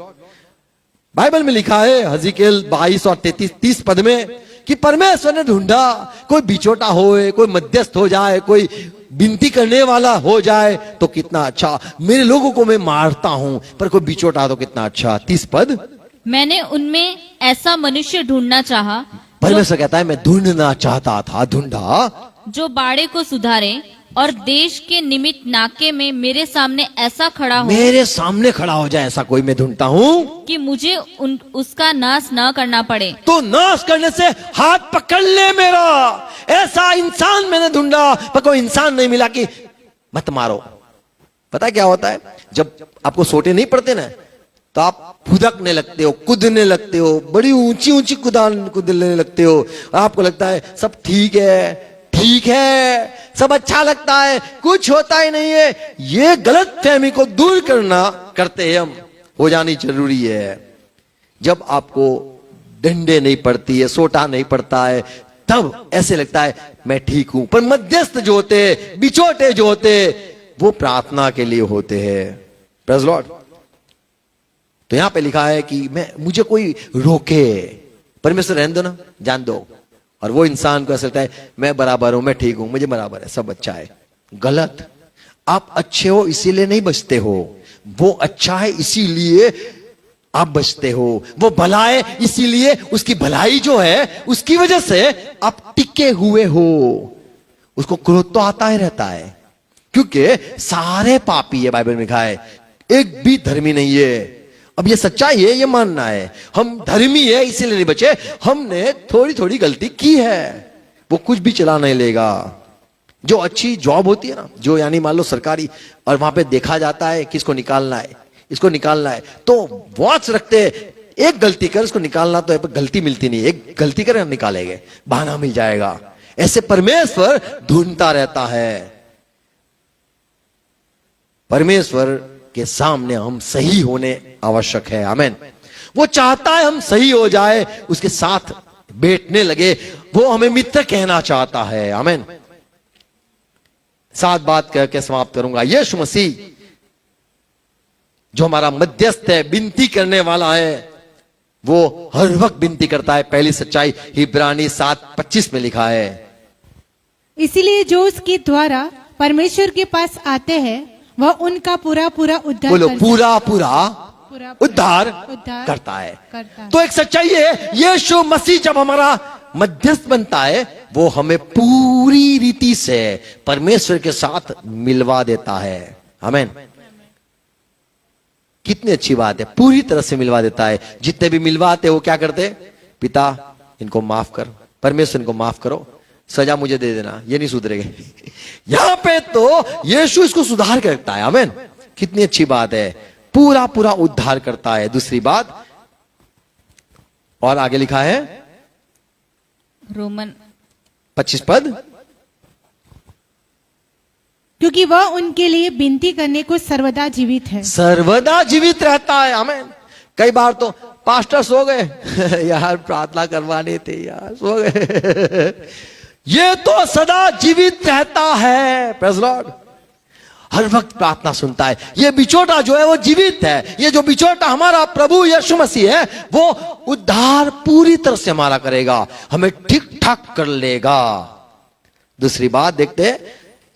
बाइबल में लिखा है हज़िकेल 22 और 30 पद में कि परमेश्वर ने ढूंढा, कोई बिचौटा होए, कोई मध्यस्थ हो जाए, कोई विनती करने वाला हो जाए तो कितना अच्छा। मेरे लोगों को मैं मारता हूं पर कोई बिचौटा तो कितना अच्छा। 30 पद, मैंने उनमें ऐसा मनुष्य ढूंढना चाहा, परमेश्वर कहता है मैं ढूंढना चाहता था, ढूंढा, जो बाड़े को सुधारे और देश के निमित्त नाके में मेरे सामने ऐसा खड़ा हो, मेरे सामने खड़ा हो जाए, ऐसा कोई मैं ढूंढता हूं कि मुझे उसका नाश न करना पड़े। तो नाश करने से हाथ पकड़ ले मेरा। ऐसा इंसान मैंने ढूंढा पर कोई इंसान नहीं मिला कि मत मारो। पता क्या होता है, जब आपको सोटे नहीं पड़ते ना तो आप फुदकने लगते हो, कूदने लगते हो, बड़ी ऊंची ऊंची कूदने लगते हो। आपको लगता है सब ठीक है, सब अच्छा लगता है, कुछ होता ही नहीं है। ये गलत फहमी को दूर करते हैं हम, हो जानी जरूरी है। जब आपको डंडे नहीं पड़ती है, सोटा नहीं पड़ता है, तब ऐसे लगता है मैं ठीक हूं। पर मध्यस्थ जो होते, बिचौटे जो होते, वो प्रार्थना के लिए होते हैं। Praise Lord. तो यहां पे लिखा है कि मुझे कोई रोके, परमेश्वर रहने दो ना, जान दो। और वो इंसान को ऐसा लगता है मैं बराबर हूं, मैं ठीक हूं, मुझे बराबर है, सब अच्छा है। गलत। आप अच्छे हो इसीलिए नहीं बचते हो, वो अच्छा है इसीलिए आप बचते हो। वो भला है इसीलिए उसकी भलाई जो है उसकी वजह से आप टिके हुए हो। उसको क्रोध तो आता ही रहता है क्योंकि सारे पापी है, बाइबल में लिखा है, एक भी धर्मी नहीं है। अब ये सच्चाई है, ये मानना है। हम धर्मी है इसीलिए नहीं बचे, हमने थोड़ी थोड़ी गलती की है, वो कुछ भी चला नहीं लेगा। जो अच्छी जॉब होती है ना, जो यानी मान लो सरकारी, और वहां पे देखा जाता है कि इसको निकालना है, इसको निकालना है, तो वॉच रखते, एक गलती कर इसको निकालना, तो गलती मिलती नहीं, एक गलती कर निकालेंगे, बहाना मिल जाएगा। ऐसे परमेश्वर ढूंढता रहता है। परमेश्वर के सामने हम सही होने आवश्यक है। आमीन। वो चाहता है हम सही हो जाए, उसके साथ बैठने लगे, वो हमें मित्र कहना चाहता है। आमीन। 7 बात कह के समाप्त करूंगा। यीशु मसीह जो हमारा मध्यस्थ है, विनती करने वाला है, वो हर वक्त विनती करता है। पहली सच्चाई इब्रानी 7:25 में लिखा है, इसीलिए जो उसके द्वारा परमेश्वर के पास आते हैं वह उनका पूरा उद्धार, बोलो पूरा पूरा उद्धार करता है। तो एक सच्चाई है, यीशु मसीह जब हमारा मध्यस्थ बनता है, वो हमें पूरी रीति से परमेश्वर के साथ मिलवा देता है। आमेन। कितनी अच्छी बात है, पूरी तरह से मिलवा देता है। जितने भी मिलवाते वो क्या करते, पिता इनको माफ कर, परमेश्वर इनको माफ करो, सजा मुझे दे देना, ये नहीं सुधरेंगे। यहां पे तो यीशु इसको सुधार करता है। आमेन। कितनी अच्छी बात है, पूरा पूरा उद्धार करता है। दूसरी बात और आगे लिखा है रोमन 25 पद, क्योंकि वह उनके लिए विनती करने को सर्वदा जीवित है। सर्वदा जीवित रहता है। आमेन। कई बार तो पास्टर सो गए यार, प्रार्थना करवाने थे यार, सो गए। ये तो सदा जीवित रहता है। Praise Lord. हर वक्त प्रार्थना सुनता है। ये बिचौटा जो है वो जीवित है। ये जो बिचौटा हमारा प्रभु यीशु मसीह है, वो उद्धार पूरी तरह से हमारा करेगा, हमें ठीक ठाक कर लेगा। दूसरी बात देखते हैं,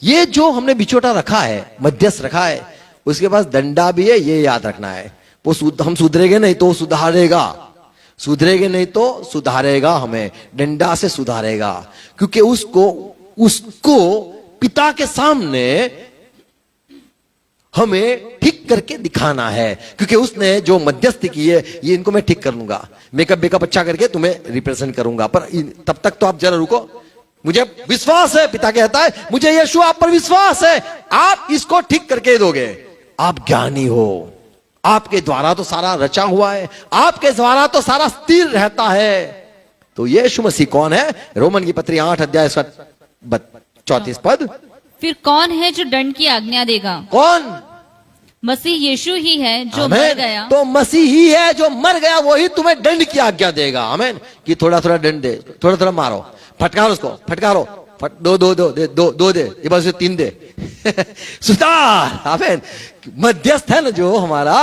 ये जो हमने बिचौटा रखा है, मध्यस्थ रखा है, उसके पास डंडा भी है, ये याद रखना है। वो हम सुधरेंगे नहीं तो सुधारेगा, सुधरेंगे नहीं तो सुधारेगा, हमें डंडा से सुधारेगा। क्योंकि उसको पिता के सामने हमें ठीक करके दिखाना है। क्योंकि उसने जो मध्यस्थी की है, ये इनको मैं ठीक कर लूंगा, मेकअप बेकअप अच्छा करके तुम्हें रिप्रेजेंट करूंगा। पर तब तक तो आप जरा रुको, मुझे विश्वास है, पिता कहता है मुझे यीशु आप पर विश्वास है, आप इसको ठीक करके दोगे। आप ज्ञानी हो, आपके द्वारा तो सारा रचा हुआ है, आपके द्वारा तो सारा स्थिर रहता है। तो यीशु मसीह कौन है? रोमन की पत्री 8 अध्याय 34 पद। फिर कौन है जो दंड की आज्ञा देगा? कौन? मसीह यीशु ही है जो आमेन। मर गया। तो मसीह ही है जो मर गया, वही तुम्हें दंड की आज्ञा देगा। आमेन। कि थोड़ा थोड़ा दंड दे, थोड़ा थोड़ा मारो, फटकारो उसको, फटकारो, दो दे, ये बस 3 दे। सुधार। आमेन। मध्यस्थ है ना जो हमारा,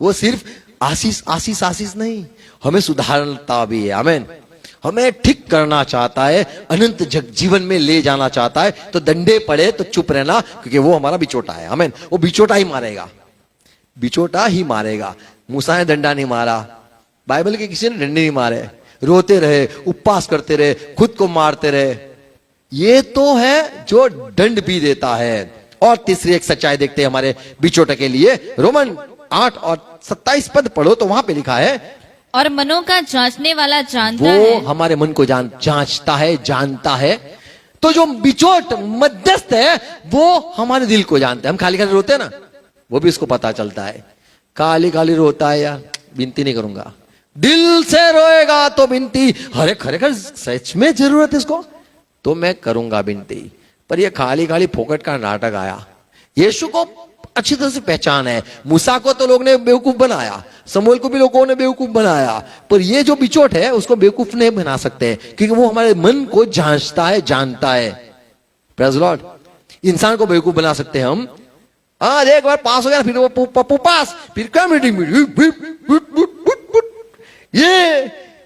वो सिर्फ आशीष नहीं, हमें सुधारता भी है। आमेन। हमें ठीक करना चाहता है, अनंत जीवन में ले जाना चाहता है। तो डंडे पड़े तो चुप रहना, क्योंकि वो हमारा बिचौटा है। आमेन। वो बिचौटा ही मारेगा, बिचौटा ही मारेगा। मूसा ने डंडा नहीं मारा, बाइबल के किसी ने डंडे नहीं मारे, रोते रहे, उपवास करते रहे, खुद को मारते रहे। ये तो है जो दंड भी देता है। और तीसरी एक सच्चाई देखते हैं हमारे बिचौटे के लिए। रोमन 8 और 27 पद पढ़ो तो वहां पे लिखा है, और मनों का जांचने वाला जानता वो है। हमारे मन को जांचता है, जानता है। तो जो बिचौट मध्यस्थ है, वो हमारे दिल को जानता है। हम खाली खाली रोते हैं ना, वो भी उसको पता चलता है। खाली खाली रोता है यार, विनती नहीं करूंगा, दिल से रोएगा तो विनती, अरे खरेखर सच में जरूरत है इसको, तो मैं करूंगा विनती। पर ये खाली खाली फोकट का नाटक आया। यीशु को अच्छी तरह से पहचान है। मूसा को तो लोग ने बेवकूफ बनाया, समूएल को भी लोगों ने बेवकूफ बनाया, पर ये जो बिचौट है उसको बेवकूफ नहीं बना सकते, क्योंकि वो हमारे मन को जांचता है, जानता है। Praise Lord. इंसान को बेवकूफ बना सकते हैं हम, आज एक बार पास हो गया फिर वो पप्पू पास, फिर क्या मीटिंग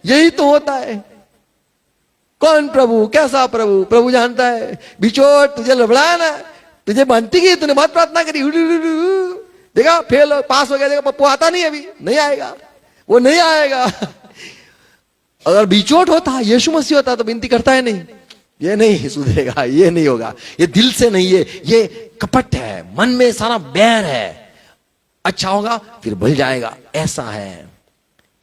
यही तो होता है। कौन प्रभु, कैसा प्रभु? प्रभु जानता है। बिचौट तुझे लबड़ाया ना, तुझे मानती की, तूने बहुत प्रार्थना करी, देखा फेल, पास हो गया, देखा पप्पू आता नहीं, अभी नहीं आएगा, वो नहीं आएगा। अगर बिचौट होता, यीशु मसीह होता, तो विनती करता है नहीं, ये नहीं सुधरेगा, ये नहीं होगा, ये दिल से नहीं है, ये कपट है, मन में सारा बैर है। अच्छा होगा फिर भूल जाएगा, ऐसा है।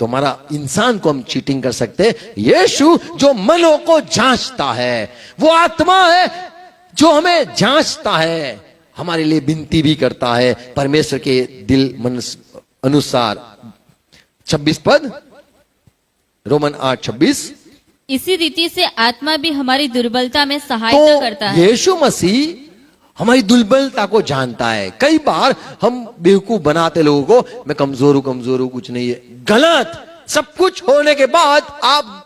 तो हमारा इंसान को हम चीटिंग कर सकते। यीशु जो मनों को जांचता है, वो आत्मा है जो हमें जांचता है, हमारे लिए विनती भी करता है परमेश्वर के दिल मन अनुसार। 26 पद, रोमन 8:26। इसी रीति से आत्मा भी हमारी दुर्बलता में सहायता करता है। यीशु मसीह हमारी दुर्बलता को जानता है। कई बार हम बेवकूफ बनाते लोगों को, मैं कमजोर हूं, कुछ नहीं है। गलत। सब कुछ होने के बाद आप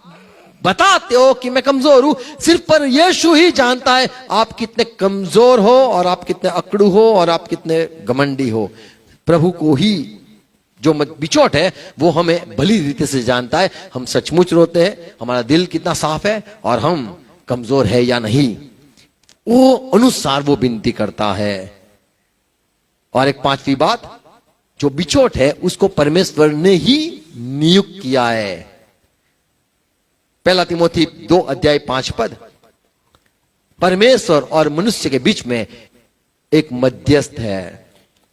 बताते हो कि मैं कमजोर हूं, सिर्फ पर यीशु ही जानता है आप कितने कमजोर हो, और आप कितने अकड़ू हो, और आप कितने घमंडी हो। प्रभु को ही जो बिचौट है वो हमें भली रीति से जानता है। हम सचमुच रोते हैं, हमारा दिल कितना साफ है, और हम कमजोर है या नहीं, वो अनुसार वो विनती करता है। और एक 5वीं बात, जो बिचौट है उसको परमेश्वर ने ही नियुक्त किया है। 1 तिमोथी 2 अध्याय 5 पद। परमेश्वर और मनुष्य के बीच में एक मध्यस्थ है।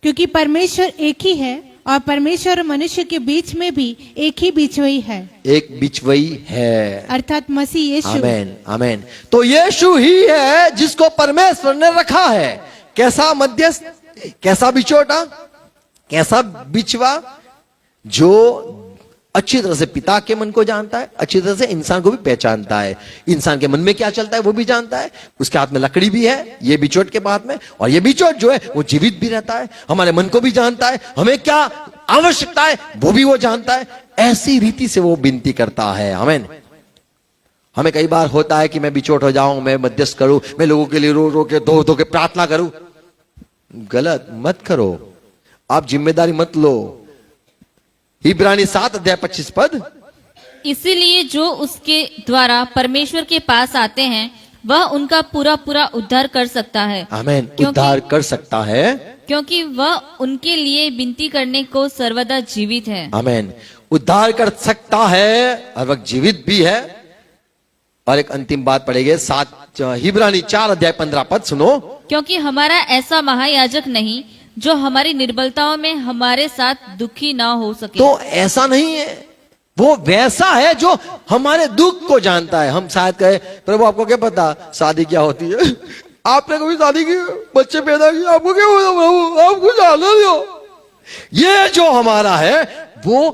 क्योंकि परमेश्वर एक ही है और परमेश्वर और मनुष्य के बीच में भी एक ही बिचवई है, एक बिचवई है, अर्थात मसीह यीशु। आमेन आमेन। तो यीशु ही है जिसको परमेश्वर ने रखा है। कैसा मध्यस्थ, कैसा बिचौटा, कैसा बिचवा? जो अच्छी तरह से पिता के मन को जानता है, अच्छी तरह से इंसान को भी पहचानता है, इंसान के मन में क्या चलता है वो भी जानता है। उसके हाथ में लकड़ी भी है, ये बिचौट के हाथ में, और ये बिचौट जो है वो जीवित भी रहता है, हमारे मन को भी जानता है, हमें क्या आवश्यकता है वो भी वो जानता है। ऐसी रीति से वो विनती करता है। आमीन। हमें कई बार होता है कि मैं बिचौट हो जाऊं, मैं मध्यस्थ करूं, मैं लोगों के लिए रो रो के धो धो के प्रार्थना करूं। गलत मत करो, आप जिम्मेदारी मत लो। इब्रानी 7:25 इसीलिए जो उसके द्वारा परमेश्वर के पास आते हैं वह उनका पूरा पूरा उद्धार कर सकता है। आमीन। उद्धार कर सकता है क्योंकि वह उनके लिए विनती करने को सर्वदा जीवित है। आमीन। उद्धार कर सकता है और वह जीवित भी है। और एक अंतिम बात पढ़ेंगे, इब्रानी 4:15 सुनो। क्योंकि हमारा ऐसा महायाजक नहीं जो हमारी निर्बलताओं में हमारे साथ दुखी ना हो सके। तो ऐसा नहीं है, वो वैसा है जो हमारे दुख को जानता है। हम शायद कहे प्रभु आपको क्या पता शादी क्या होती है, आपने कभी शादी की, बच्चे पैदा किए, आपको क्या पता प्रभु, आपको जानना दो। ये जो हमारा है वो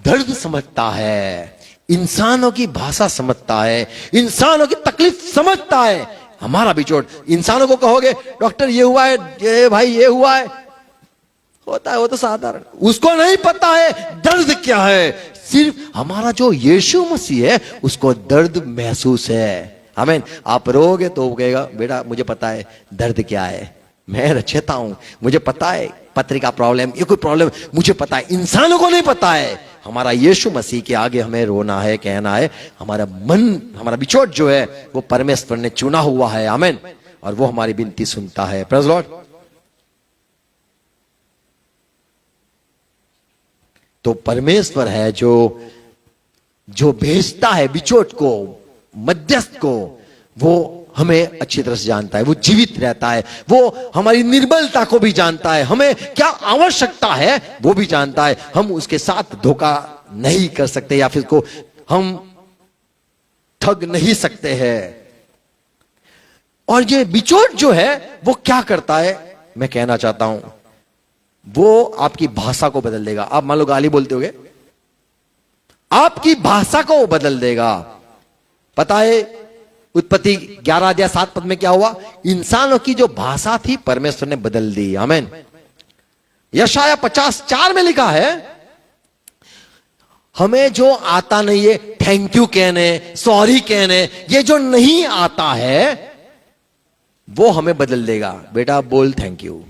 दर्द समझता है, इंसानों की भाषा समझता है, इंसानों की तकलीफ समझता है। हमारा बिचौट इंसानों को कहोगे डॉक्टर ये हुआ है, ये भाई ये हुआ है, होता है वो तो साधारण, उसको नहीं पता है दर्द क्या है। सिर्फ हमारा जो यीशु मसीह है उसको दर्द महसूस है। आमीन। आप रोगे तो वो कहेगा बेटा मुझे पता है दर्द क्या है, मैं रचेता हूं, मुझे पता है पत्रिका प्रॉब्लम, ये कोई प्रॉब्लम मुझे पता है। इंसानों को नहीं पता है। हमारा यीशु मसीह के आगे हमें रोना है, कहना है। हमारा मन, हमारा बिचौट जो है वो परमेश्वर ने चुना हुआ है। आमीन। और वो हमारी विनती सुनता है। Praise Lord. तो परमेश्वर है जो भेजता है बिचौट को, मध्यस्थ को। वो हमें अच्छी तरह से जानता है, वो जीवित रहता है, वो हमारी निर्बलता को भी जानता है, हमें क्या आवश्यकता है वो भी जानता है। हम उसके साथ धोखा नहीं कर सकते या फिर को हम ठग नहीं सकते हैं। और ये बिचौट जो है वो क्या करता है, मैं कहना चाहता हूं, वो आपकी भाषा को बदल देगा। आप मान लो गाली बोलते होगे, आपकी भाषा को वो बदल देगा। पता है उत्पत्ति 11:7 में क्या हुआ? इंसानों की जो भाषा थी परमेश्वर ने बदल दी। आमीन। यशाया 50:4 में लिखा है हमें जो आता नहीं है थैंक यू कहने, सॉरी कहने, ये जो नहीं आता है वो हमें बदल देगा। बेटा बोल थैंक यू,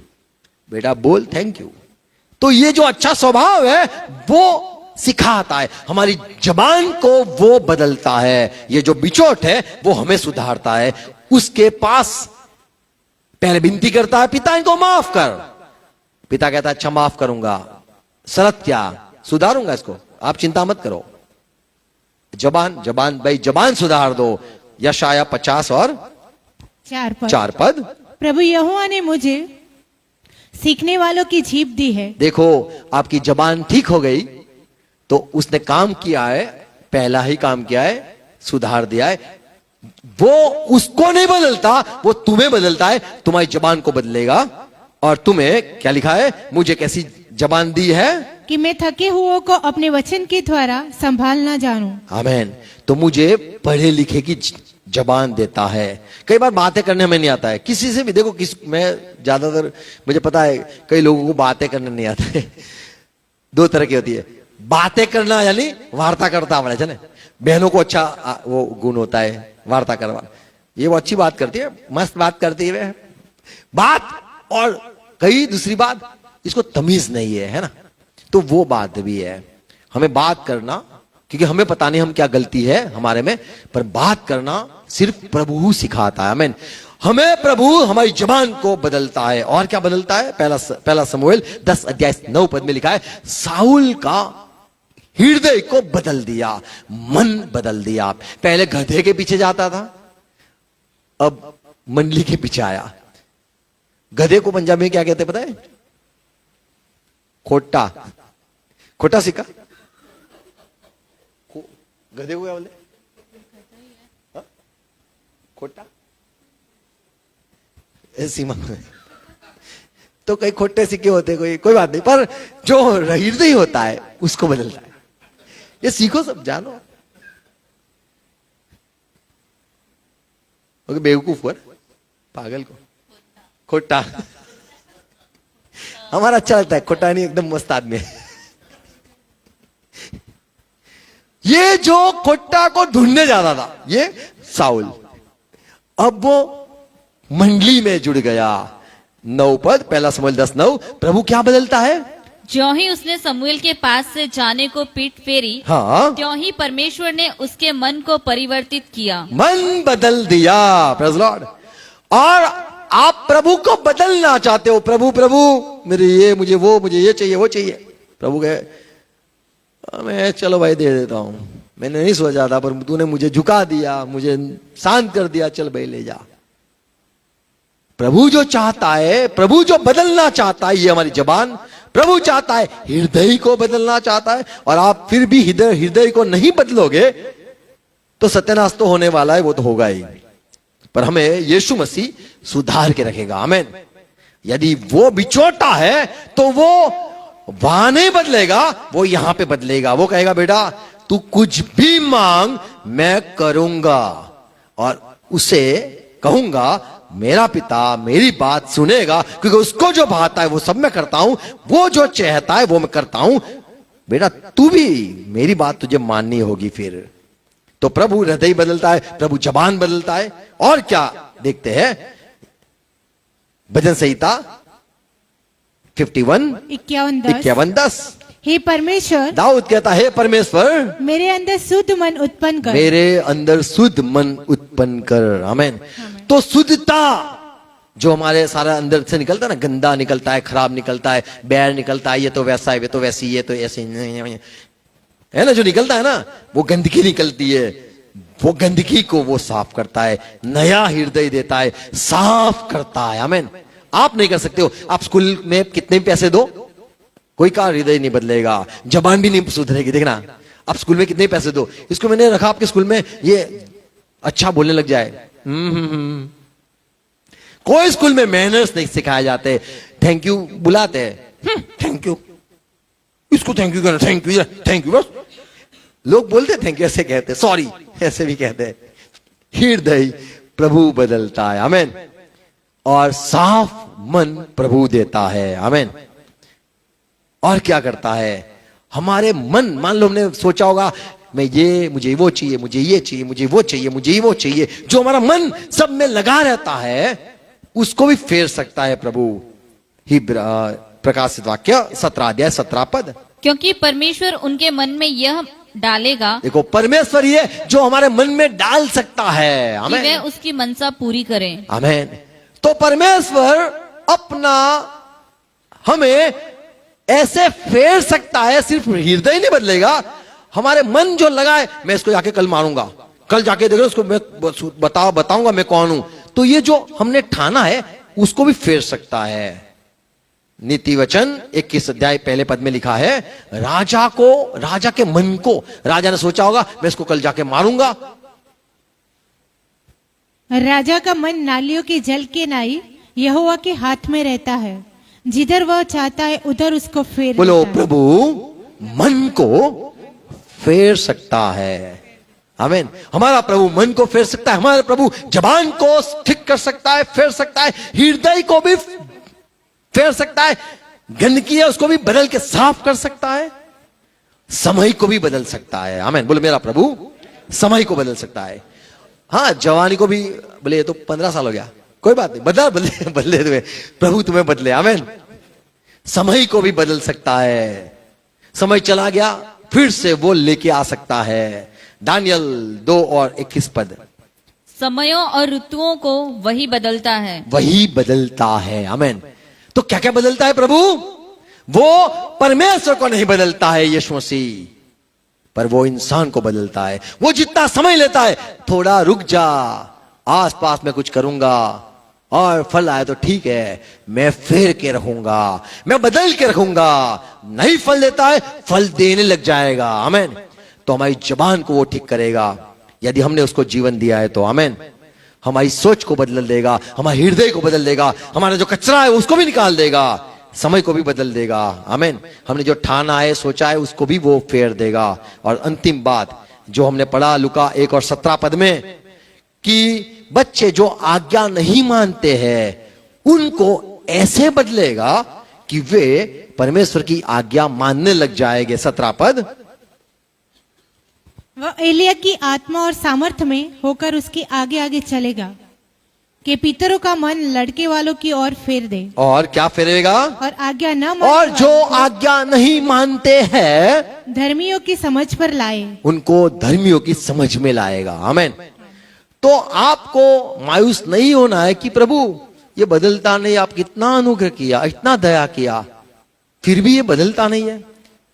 बेटा बोल थैंक यू। तो ये जो अच्छा स्वभाव है वो सिखाता है, हमारी जबान को वो बदलता है। ये जो बिचौट है वो हमें सुधारता है। उसके पास पहले विनती करता है पिता इनको माफ कर। पिता कहता है अच्छा माफ करूंगा, शर्त क्या? सुधारूंगा इसको, आप चिंता मत करो। जबान भाई जबान सुधार दो। यशाया 50 और 4 पद। प्रभु यहोवा ने मुझे सीखने वालों की जीभ दी है। देखो आपकी जबान ठीक हो गई तो उसने काम किया है, पहला ही काम किया है, सुधार दिया है। वो उसको नहीं बदलता, वो तुम्हें बदलता है, तुम्हारी जबान को बदलेगा। और तुम्हें क्या लिखा है? मुझे कैसी जबान दी है कि मैं थके हुओं को अपने वचन के द्वारा संभालना जानूं। आमीन। तो मुझे पढ़े लिखे की जबान देता है। कई बार बातें करने में नहीं आता है किसी से भी। देखो मैं ज्यादातर मुझे पता है कई लोगों को बातें करने नहीं आता है। 2 तरह की होती है, बातें करना यानी वार्ता करता है। बहनों को अच्छा वो गुण होता है वार्ता करवा, ये वो अच्छी बात करती है, मस्त बात करती है बात। और कई दूसरी बात इसको तमीज नहीं है ना, तो वो बात भी है। हमें बात करना, क्योंकि हमें पता नहीं हम क्या गलती है हमारे में, पर बात करना सिर्फ प्रभु सिखाता है। आमीन। हमें प्रभु हमारी जबान को बदलता है। और क्या बदलता है? पहला शमूएल 10:9 में लिखा है साउल का हृदय को बदल दिया, मन बदल दिया। पहले गधे के पीछे जाता था, अब मंडली के पीछे आया। गधे को पंजाबी में क्या कहते पता है? खोटा खोटा सिक्का गधे को क्या बोले? हाँ? खोटा सीमा तो कई खोटे सिक्के होते, कोई बात नहीं, पर जो हृदय होता है उसको बदलता है। ये सीखो, सब जानो। ओके, बेवकूफ हुआ, पागल को खोटा। हमारा अच्छा लगता है, खोटा नहीं, एकदम मस्त आदमी है। ये जो खोटा को ढूंढने जाता था, ये साउल, अब वो मंडली में जुड़ गया। 9 पद, 1 शमूएल 10:9। प्रभु क्या बदलता है? ज्यों ही उसने समूएल के पास से जाने को पीठ फेरी, हाँ, त्यों ही परमेश्वर ने उसके मन को परिवर्तित किया। मन बदल दिया। Praise Lord. और आप प्रभु को बदलना चाहते हो, प्रभु प्रभु मेरे ये, मुझे वो, मुझे ये चाहिए, वो चाहिए। प्रभु कहे मैं चलो भाई दे देता हूं, मैंने नहीं सोचा था, पर तूने मुझे झुका दिया, मुझे शांत कर दिया, चल भाई ले जा। प्रभु जो चाहता है, प्रभु जो बदलना चाहता है, ये हमारी जबान, प्रभु चाहता है, हृदय को बदलना चाहता है। और आप फिर भी हृदय को नहीं बदलोगे तो सत्यानाश तो होने वाला है, वो तो होगा ही। पर हमें यीशु मसीह सुधार के रखेगा। आमीन। यदि वो बिचौटा है तो वो वहां नहीं बदलेगा, वो यहां पे बदलेगा। वो कहेगा बेटा तू कुछ भी मांग मैं करूंगा, और उसे कहूंगा मेरा पिता मेरी बात सुनेगा, क्योंकि उसको जो भाता है वो सब मैं करता हूं, वो जो चाहता है वो मैं करता हूं। बेटा तू भी मेरी बात तुझे माननी होगी। फिर तो प्रभु हृदय बदलता है, प्रभु जबान बदलता है। और क्या देखते हैं? भजन संहिता 51 51:10। हे परमेश्वर, दाऊद कहता है परमेश्वर मेरे अंदर शुद्ध मन उत्पन्न कर, मेरे अंदर शुद्ध मन उत्पन्न कर। आमीन। तो शुद्धता जो हमारे सारा अंदर से निकलता है ना, गंदा निकलता है, खराब निकलता है, बैर निकलता है, ये तो वैसा है, ये तो वैसी, ये तो ऐसे है ना, जो निकलता है ना, वो गंदगी निकलती है, वो गंदगी को वो साफ करता है, नया हृदय देता है, साफ करता है। आमीन। आप नहीं कर सकते हो। आप स्कूल में कितने पैसे दो, कोई का हृदय नहीं बदलेगा, जबान भी नहीं सुधरेगी। देखना आप स्कूल में कितने पैसे दो, इसको मैंने रखा आपके स्कूल में, ये अच्छा बोलने लग जाए। कोई स्कूल में मैनर्स नहीं सिखाए जाते। थैंक यू बुलाते हैं, थैंक यू, इसको थैंक यू करना, थैंक यू, थैंक यू, बस लोग बोलते थैंक यू, ऐसे कहते, सॉरी ऐसे भी कहते हैं। हृदय प्रभु बदलता है। आमीन। और साफ मन प्रभु देता है। आमीन। और क्या करता है? हमारे मन, मान लो हमने सोचा होगा मैं ये, मुझे वो चाहिए, मुझे ये चाहिए, मुझे वो चाहिए, मुझे वो चाहिए, जो हमारा मन सब में लगा रहता है उसको भी फेर सकता है प्रभु। ही प्रकाशित वाक्य 17:17। क्योंकि परमेश्वर उनके मन में यह डालेगा, देखो परमेश्वर ये जो हमारे मन में डाल सकता है। कि आमीन। वे उसकी मनसा पूरी करें। आमीन। तो परमेश्वर अपना हमें ऐसे फेर सकता है, सिर्फ हृदय नहीं बदलेगा, हमारे मन जो लगा है, मैं इसको जाके कल मारूंगा, कल जाके देखो उसको मैं बताऊंगा मैं कौन हूं, तो ये जो हमने ठाना है उसको भी फेर सकता है। नीति वचन 21 अध्याय 1 पद में लिखा है, राजा के मन को, राजा ने सोचा होगा मैं इसको कल जाके मारूंगा। राजा का मन नालियों के जल के नाई यहोवा के हाथ में रहता है, जिधर वह चाहता है उधर उसको फेर बोलो देता है। प्रभु मन को फेर सकता है। आमीन। हमारा प्रभु मन को फेर सकता है, हमारा प्रभु जबान को ठीक कर सकता है, फेर सकता है, हृदय को भी फेर सकता है, गंदगी है उसको भी बदल के साफ कर सकता है, समय को भी बदल सकता है। आमीन। बोलो मेरा प्रभु समय को बदल सकता है। हाँ, जवानी को भी, बोले ये तो 15 साल हो गया, कोई बात नहीं, बदले तुम्हें, प्रभु तुम्हें बदले। आमीन। समय को भी बदल सकता है, समय चला गया फिर से वो लेके आ सकता है। दानियल 2:21 पद। समयों और ऋतुओं को वही बदलता है। वही बदलता है। आमीन। तो क्या क्या बदलता है प्रभु? वो परमेश्वर को नहीं बदलता है यीशु मसीह, पर वो इंसान को बदलता है। वो जितना समय लेता है, थोड़ा रुक जा, आसपास में कुछ करूंगा, और फल आए तो ठीक है, मैं फेर के रहूंगा, मैं बदल के रखूंगा। नहीं फल देता है, फल देने लग जाएगा। आमेन। तो हमारी जबान को वो ठीक करेगा यदि हमने उसको जीवन दिया है तो। आमेन। हमारी सोच को बदल देगा, हमारे हृदय को बदल देगा, हमारा जो कचरा है उसको भी निकाल देगा, समय को भी बदल देगा। आमेन। हमने जो ठाना है, सोचा है, उसको भी वो फेर देगा। और अंतिम बात जो हमने पढ़ा लूका 1:17 में, कि बच्चे जो आज्ञा नहीं मानते हैं उनको ऐसे बदलेगा कि वे परमेश्वर की आज्ञा मानने लग जाएंगे। 17 वह एलिया की आत्मा और सामर्थ्य में होकर उसके आगे आगे चलेगा कि पितरों का मन लड़के वालों की ओर फेर दे। और क्या फेरेगा? और आज्ञा न और जो आज्ञा नहीं मानते हैं धर्मियों की समझ पर लाए। उनको धर्मियों की समझ में लाएगा। आमेन। तो आपको मायूस नहीं होना है कि प्रभु ये बदलता नहीं, आप कितना अनुग्रह किया, इतना दया किया, फिर भी ये बदलता नहीं है।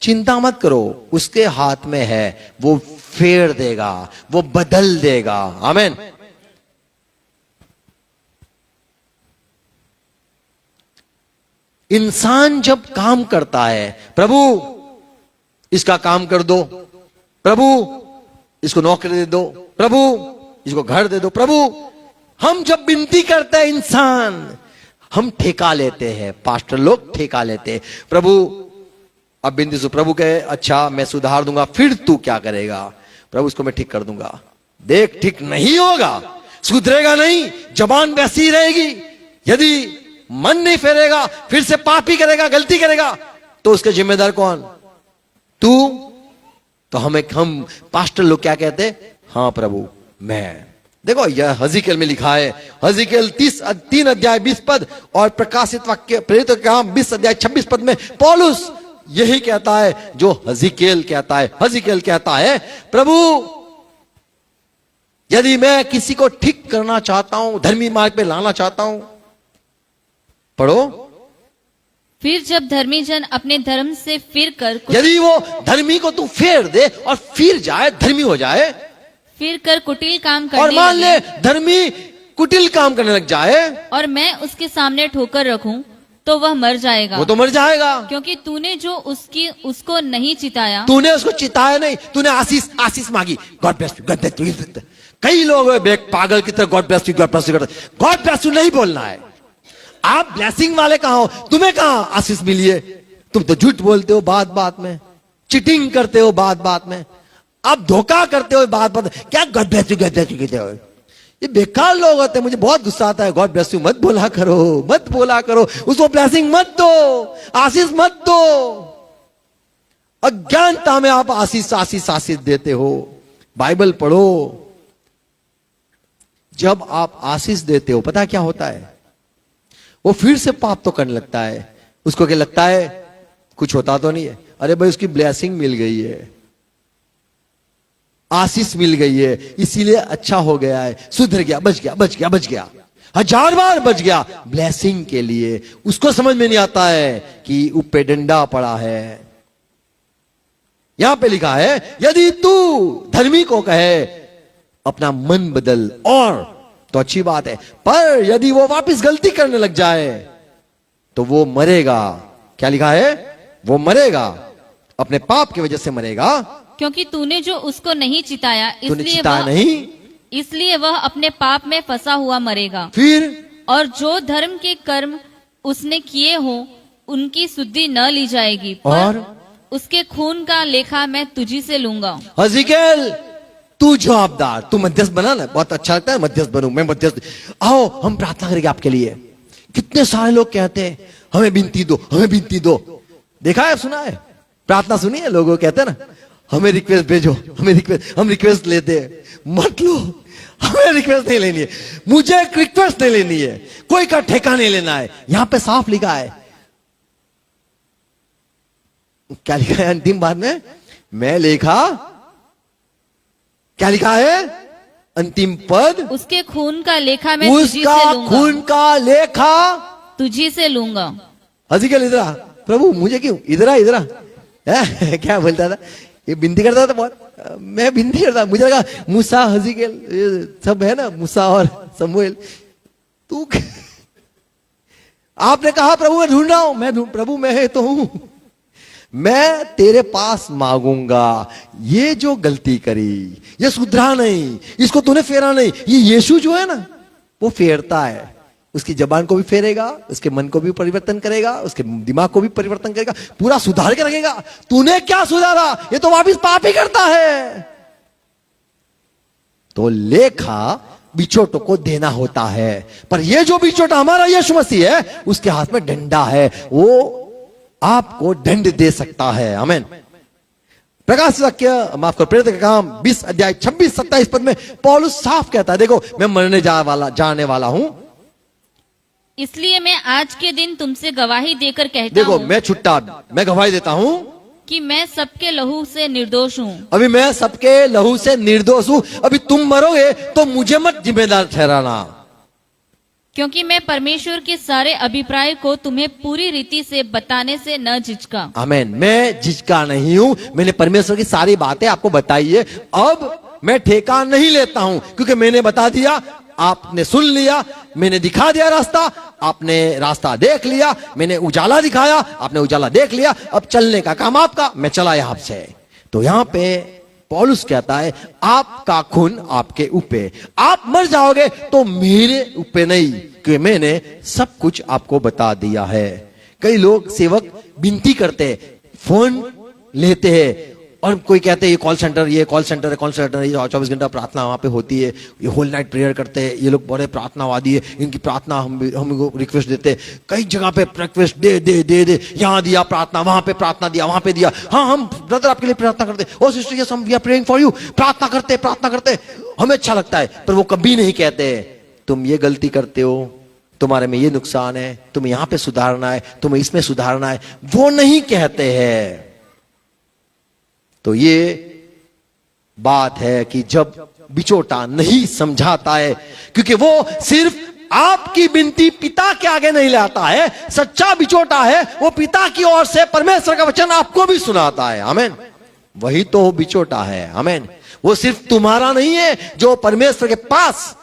चिंता मत करो, उसके हाथ में है, वो फेर देगा, वो बदल देगा। आमेन। इंसान जब काम करता है, प्रभु इसका काम कर दो, प्रभु इसको नौकरी दे दो, प्रभु इसको घर दे दो, प्रभु, हम जब विनती करते हैं इंसान, हम ठेका लेते हैं, पास्टर लोग ठेका लेते हैं। प्रभु अब विनती से प्रभु कहे अच्छा मैं सुधार दूंगा, फिर तू क्या करेगा? प्रभु इसको मैं ठीक कर दूंगा। देख ठीक नहीं होगा, सुधरेगा नहीं, जबान वैसी रहेगी। यदि मन नहीं फेरेगा, फिर से पाप ही करेगा, गलती करेगा, तो उसके जिम्मेदार कौन? तू। तो हम पास्टर लोग क्या कहते? हाँ प्रभु मैं। देखो यह हज़िकेल में लिखा है, हज़िकेल 3:20 और प्रकाशित वाक्य प्रेरित काम 20:26 में पौलुस यही कहता है जो हज़िकेल कहता है। हज़िकेल कहता है प्रभु यदि मैं किसी को ठीक करना चाहता हूं, धर्मी मार्ग पे लाना चाहता हूं, पढ़ो, फिर जब धर्मी जन अपने धर्म से फिर कर यदि वो धर्मी को तू फेर दे और फिर जाए, धर्मी हो जाए, फिर कर कुटिल काम करने और मान ले लगे, धर्मी कुटिल काम करने लग जाए, और मैं उसके सामने ठोकर रखूं तो वह मर जाएगा। वो तो मर जाएगा, क्योंकि तूने जो उसको नहीं चिताया। तूने उसको चिताया नहीं, तूने आशीष मांगी, God bless you, God bless you. कई लोग पागल की तरह God bless you, God bless you, God bless you नहीं बोलना है। आप ब्लेसिंग वाले कहां हो? तुम्हें कहां आशीष मिली है? तुम तो झूठ बोलते हो बात बात में, चिटिंग करते हो बात बात में, आप धोखा करते हो बात बात। क्या गॉड ब्लेस यू कहते हो? ये बेकार लोग होते हैं। मुझे बहुत गुस्सा आता है, गॉड ब्लेस यू मत बोला करो, मत बोला करो, उसको ब्लेसिंग मत दो, आशीष मत दो। अज्ञानता में आप आशीष देते हो। बाइबल पढ़ो, जब आप आशीष देते हो पता क्या होता है? वो फिर से पाप तो करने लगता है। उसको क्या लगता है? कुछ होता तो नहीं है, अरे भाई उसकी ब्लेसिंग मिल गई है, आशीष मिल गई है, इसीलिए अच्छा हो गया है, सुधर गया, बच गया, 1000 बार बच गया ब्लेसिंग के लिए। उसको समझ में नहीं आता है कि ऊपर डंडा पड़ा है। यहां पे लिखा है यदि तू धर्मी को कहे अपना मन बदल, और तो अच्छी बात है, पर यदि वो वापस गलती करने लग जाए तो वो मरेगा। क्या लिखा है? वो मरेगा, अपने पाप की वजह से मरेगा। क्योंकि तूने जो उसको नहीं चिताया, इसलिए वह अपने पाप में फंसा हुआ मरेगा। फिर और जो धर्म के कर्म उसने किए हो उनकी शुद्धि न ली जाएगी, पर उसके खून का लेखा मैं तुझी से लूंगा। हज़िकेल तू जवाबदार, तू मध्यस्थ बना ना, बहुत अच्छा लगता है मध्यस्थ बनूं, मैं मध्यस्थ। आओ हम प्रार्थना करेंगे आपके लिए। कितने सारे लोग कहते हैं हमें विनती दो, हमें विनती दो। देखा है, सुना है, प्रार्थना सुनी है, लोगों कहते हैं ना हमें रिक्वेस्ट भेजो, हमें रिक्वेस्ट, हम रिक्वेस्ट लेते हैं। मत लो, हमें रिक्वेस्ट नहीं लेनी है, मुझे रिक्वेस्ट नहीं लेनी है, कोई का ठेका नहीं लेना है। यहां पे साफ लिखा है, क्या लिखा है अंतिम बात में? मैं लेखा, क्या लिखा है अंतिम पद? उसके खून का लेखा मैं तुझी से लूंगा, खून का लेखा तुझी से लूंगा। हज़िकेल इधर आ, प्रभु मुझे क्यों? इधर आ क्या बोलता था? ये बिनती करता था बहुत, मैं बिनती करता, मुझे लगा मूसा हज़िकेल सब है ना, मूसा और समूएल, तू आपने कहा प्रभु मैं ढूंढ रहा हूं, प्रभु मैं है तो हूं, मैं तेरे पास मांगूंगा। ये जो गलती करी, ये सुधरा नहीं, इसको तूने फेरा नहीं। ये यीशु जो है ना, वो फेरता है। उसकी जबान को भी फेरेगा, उसके मन को भी परिवर्तन करेगा, उसके दिमाग को भी परिवर्तन करेगा, पूरा सुधार के रखेगा। तूने क्या सुधारा? ये तो वापिस पाप ही करता है। तो लेखा बिचौटों को देना होता है, पर ये जो बिचौटा हमारा यीशु मसीह है, उसके हाथ में डंडा है, वो आपको दंड दे सकता है। आमीन। प्रकाश वाक्य माफ करो, प्रेरित का काम 20 अध्याय 26-27 पद में पौलुस साफ कहता है, देखो मैं मरने जाने वाला हूं, इसलिए मैं आज के दिन तुमसे गवाही देकर कहता देखो हूँ मैं गवाही देता हूं कि मैं सबके लहू से निर्दोष हूँ। अभी मैं सबके लहू से निर्दोष हूं। अभी तुम मरोगे तो मुझे मत जिम्मेदार ठहराना, क्योंकि मैं परमेश्वर के सारे अभिप्राय को तुम्हें पूरी रीति से बताने से न झिझका। आमीन। मैं झिझका नहीं हूं, मैंने परमेश्वर की सारी बातें आपको बताई है। अब मैं ठेका नहीं लेता हूं, क्योंकि मैंने बता दिया, आपने सुन लिया, मैंने दिखा दिया रास्ता, आपने रास्ता देख लिया, मैंने उजाला दिखाया, आपने उजाला देख लिया। अब चलने का काम आपका, मैं चला यहां से। तो यहां पे पौलुस कहता है, आपका खून आपके ऊपर, आप मर जाओगे तो मेरे ऊपर नहीं, क्योंकि मैंने सब कुछ आपको बता दिया है। कई लोग सेवक विनती करते, फोन लेते हैं और कोई कहते हैं ये कॉल सेंटर है, 24 घंटा प्रार्थना वहां पे होती है, ये होल नाइट प्रेयर करते हैं, ये लोग बड़े प्रार्थनावादी है, इनकी प्रार्थना हमको रिक्वेस्ट देते हैं। कई जगह पे रिक्वेस्ट दे, यहाँ दिया प्रार्थना, वहां पे प्रार्थना दिया, वहां पे दिया। हाँ हम ब्रदर आपके लिए प्रार्थना करते, oh sister yes we are praying for you, प्रार्थना करते, हमें अच्छा लगता है। पर वो कभी नहीं कहते तुम ये गलती करते हो, तुम्हारे में ये नुकसान है, तुम्हें यहाँ पे सुधारना है, तुम्हें इसमें सुधारना है, वो नहीं कहते हैं। तो ये बात है कि जब बिचौटा नहीं समझाता है, क्योंकि वो सिर्फ आपकी विनती पिता के आगे नहीं लाता है, सच्चा बिचौटा है वो पिता की ओर से परमेश्वर का वचन आपको भी सुनाता है। आमीन। वही तो बिचौटा है। आमीन। वो सिर्फ तुम्हारा नहीं है जो परमेश्वर के पास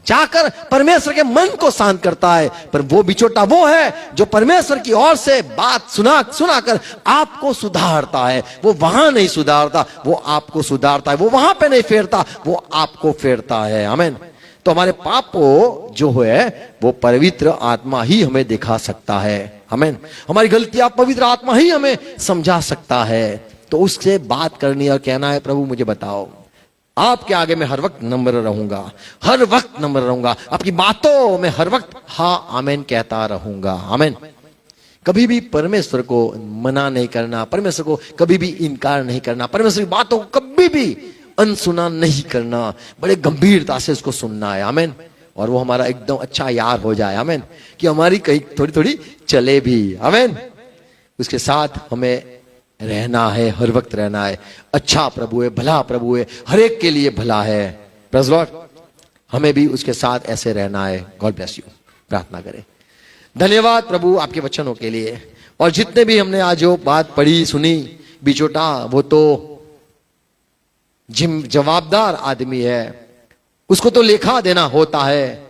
जाकर परमेश्वर के मन को शांत करता है, पर वो बिचौटा वो है जो परमेश्वर की ओर से बात सुनाकर आपको सुधारता है। वो वहां नहीं सुधारता, वो आपको सुधारता है। वो वहां पे नहीं फेरता, वो आपको फेरता है। आमीन। तो हमारे पापों जो है वो पवित्र आत्मा ही हमें दिखा सकता है। आमीन। हमारी गलतियां पवित्र आत्मा ही हमें समझा सकता है। तो उससे बात करनी और कहना है, प्रभु मुझे बताओ, आपके आगे मैं हर वक्त नम्र रहूंगा, हर वक्त नम्र रहूंगा, आपकी बातों में हर वक्त हाँ आमीन कहता रहूंगा। आमीन। कभी भी परमेश्वर को मना नहीं करना, परमेश्वर को कभी भी इनकार नहीं करना, परमेश्वर की बातों को कभी भी अनसुना नहीं करना, बड़े गंभीरता से उसको सुनना है। आमीन। और वो हमारा एकदम अच्छा यार हो जाए। आमीन। कि हमारी कहीं थोड़ी थोड़ी चले भी। आमीन। उसके साथ हमें रहना है, हर वक्त रहना है। अच्छा प्रभु है, भला प्रभु है, हर एक के लिए भला है। Praise Lord. हमें भी उसके साथ ऐसे रहना है। God bless you. प्रार्थना करें। धन्यवाद प्रभु आपके वचनों के लिए। और जितने भी हमने आज जो बात पढ़ी सुनी, बिचौटा वो तो जवाबदार आदमी है, उसको तो लेखा देना होता है।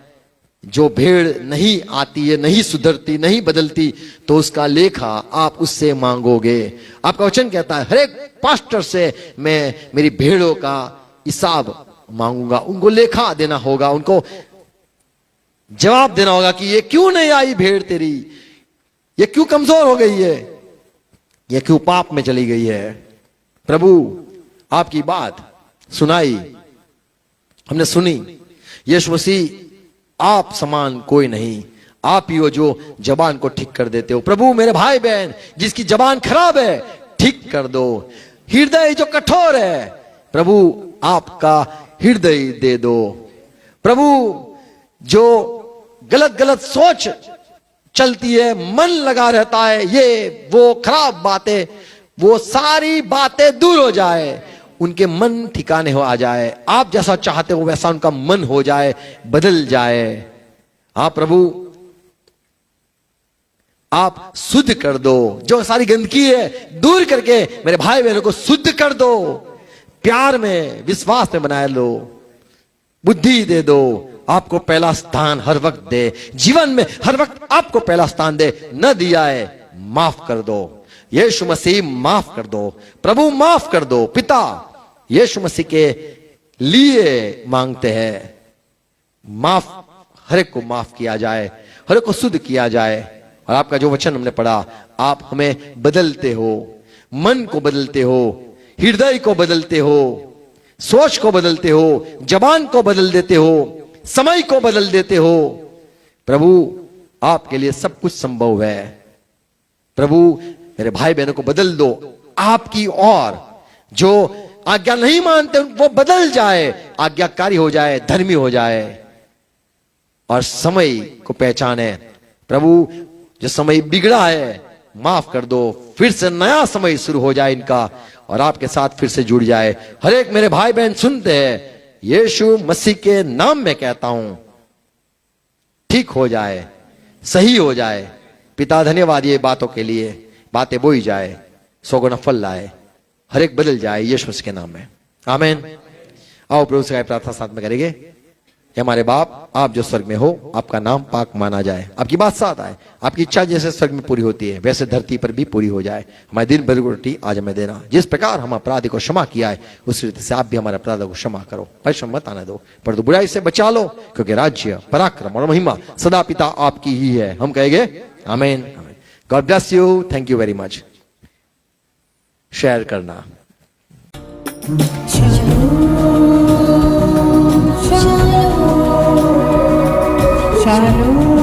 जो भेड़ नहीं आती है, नहीं सुधरती, नहीं बदलती, तो उसका लेखा आप उससे मांगोगे। आपका वचन कहता है, हर एक पास्टर से मैं मेरी भेड़ों का हिसाब मांगूंगा। उनको लेखा देना होगा, उनको जवाब देना होगा कि ये क्यों नहीं आई भेड़ तेरी, ये क्यों कमजोर हो गई है, ये क्यों पाप में चली गई है। प्रभु आपकी बात सुनाई, हमने सुनी। यीशु मसीह आप समान कोई नहीं, आप ही हो जो जबान को ठीक कर देते हो। प्रभु मेरे भाई बहन जिसकी जबान खराब है, ठीक कर दो। हृदय जो कठोर है, प्रभु आपका हृदय दे दो। प्रभु जो गलत गलत सोच चलती है, मन लगा रहता है, ये वो खराब बातें, वो सारी बातें दूर हो जाए, उनके मन ठिकाने हो आ जाए। आप जैसा चाहते हो वैसा उनका मन हो जाए, बदल जाए। हाँ प्रभु आप शुद्ध कर दो, जो सारी गंदगी है दूर करके मेरे भाई बहनों को शुद्ध कर दो। प्यार में, विश्वास में बनाए लो, बुद्धि दे दो, आपको पहला स्थान हर वक्त दे, जीवन में हर वक्त आपको पहला स्थान दे। न दिया है, माफ कर दो। यीशु मसीह माफ कर दो, प्रभु माफ कर दो। पिता यीशु मसीह के लिए मांगते हैं, माफ, हर एक को माफ किया जाए, हर एक को शुद्ध किया जाए। और आपका जो वचन हमने पढ़ा, आप हमें बदलते हो, मन को बदलते हो, हृदय को बदलते हो, सोच को बदलते हो, जबान को बदल देते हो, समय को बदल देते हो। प्रभु आपके लिए सब कुछ संभव है। प्रभु मेरे भाई बहनों को बदल दो आपकी ओर। जो आज्ञा नहीं मानते वो बदल जाए, आज्ञाकारी हो जाए, धर्मी हो जाए और समय को पहचाने। प्रभु जो समय बिगड़ा है माफ कर दो, फिर से नया समय शुरू हो जाए इनका और आपके साथ फिर से जुड़ जाए। हर एक मेरे भाई बहन सुनते हैं, यीशु मसीह के नाम में कहता हूं, ठीक हो जाए, सही हो जाए। पिता धन्यवाद ये बातों के लिए, बातें बोई जाए, 100 गुना फल लाए, हर एक बदल जाए यीशु मसीह के नाम में, आमीन। आओ प्रभु से प्रार्थना साथ में करेंगे। हे हमारे बाप, आप जो स्वर्ग में हो, आपका नाम पाक माना जाए, आपकी बात साथ आए, आपकी इच्छा जैसे स्वर्ग में पूरी होती है वैसे धरती पर भी पूरी हो जाए। हमारे दिन भर की रोटी आज हमें देना। जिस प्रकार हम अपराधी को क्षमा किया है उस रीति से आप भी हमारे अपराधों को क्षमा करो। परिश्रम मत आने दो, पर तो बुराई से बचा लो, क्योंकि राज्य, पराक्रम और महिमा सदा पिता आपकी ही है। हम कहेंगे आमीन। God bless you, thank you very much. Share करना। Shalom.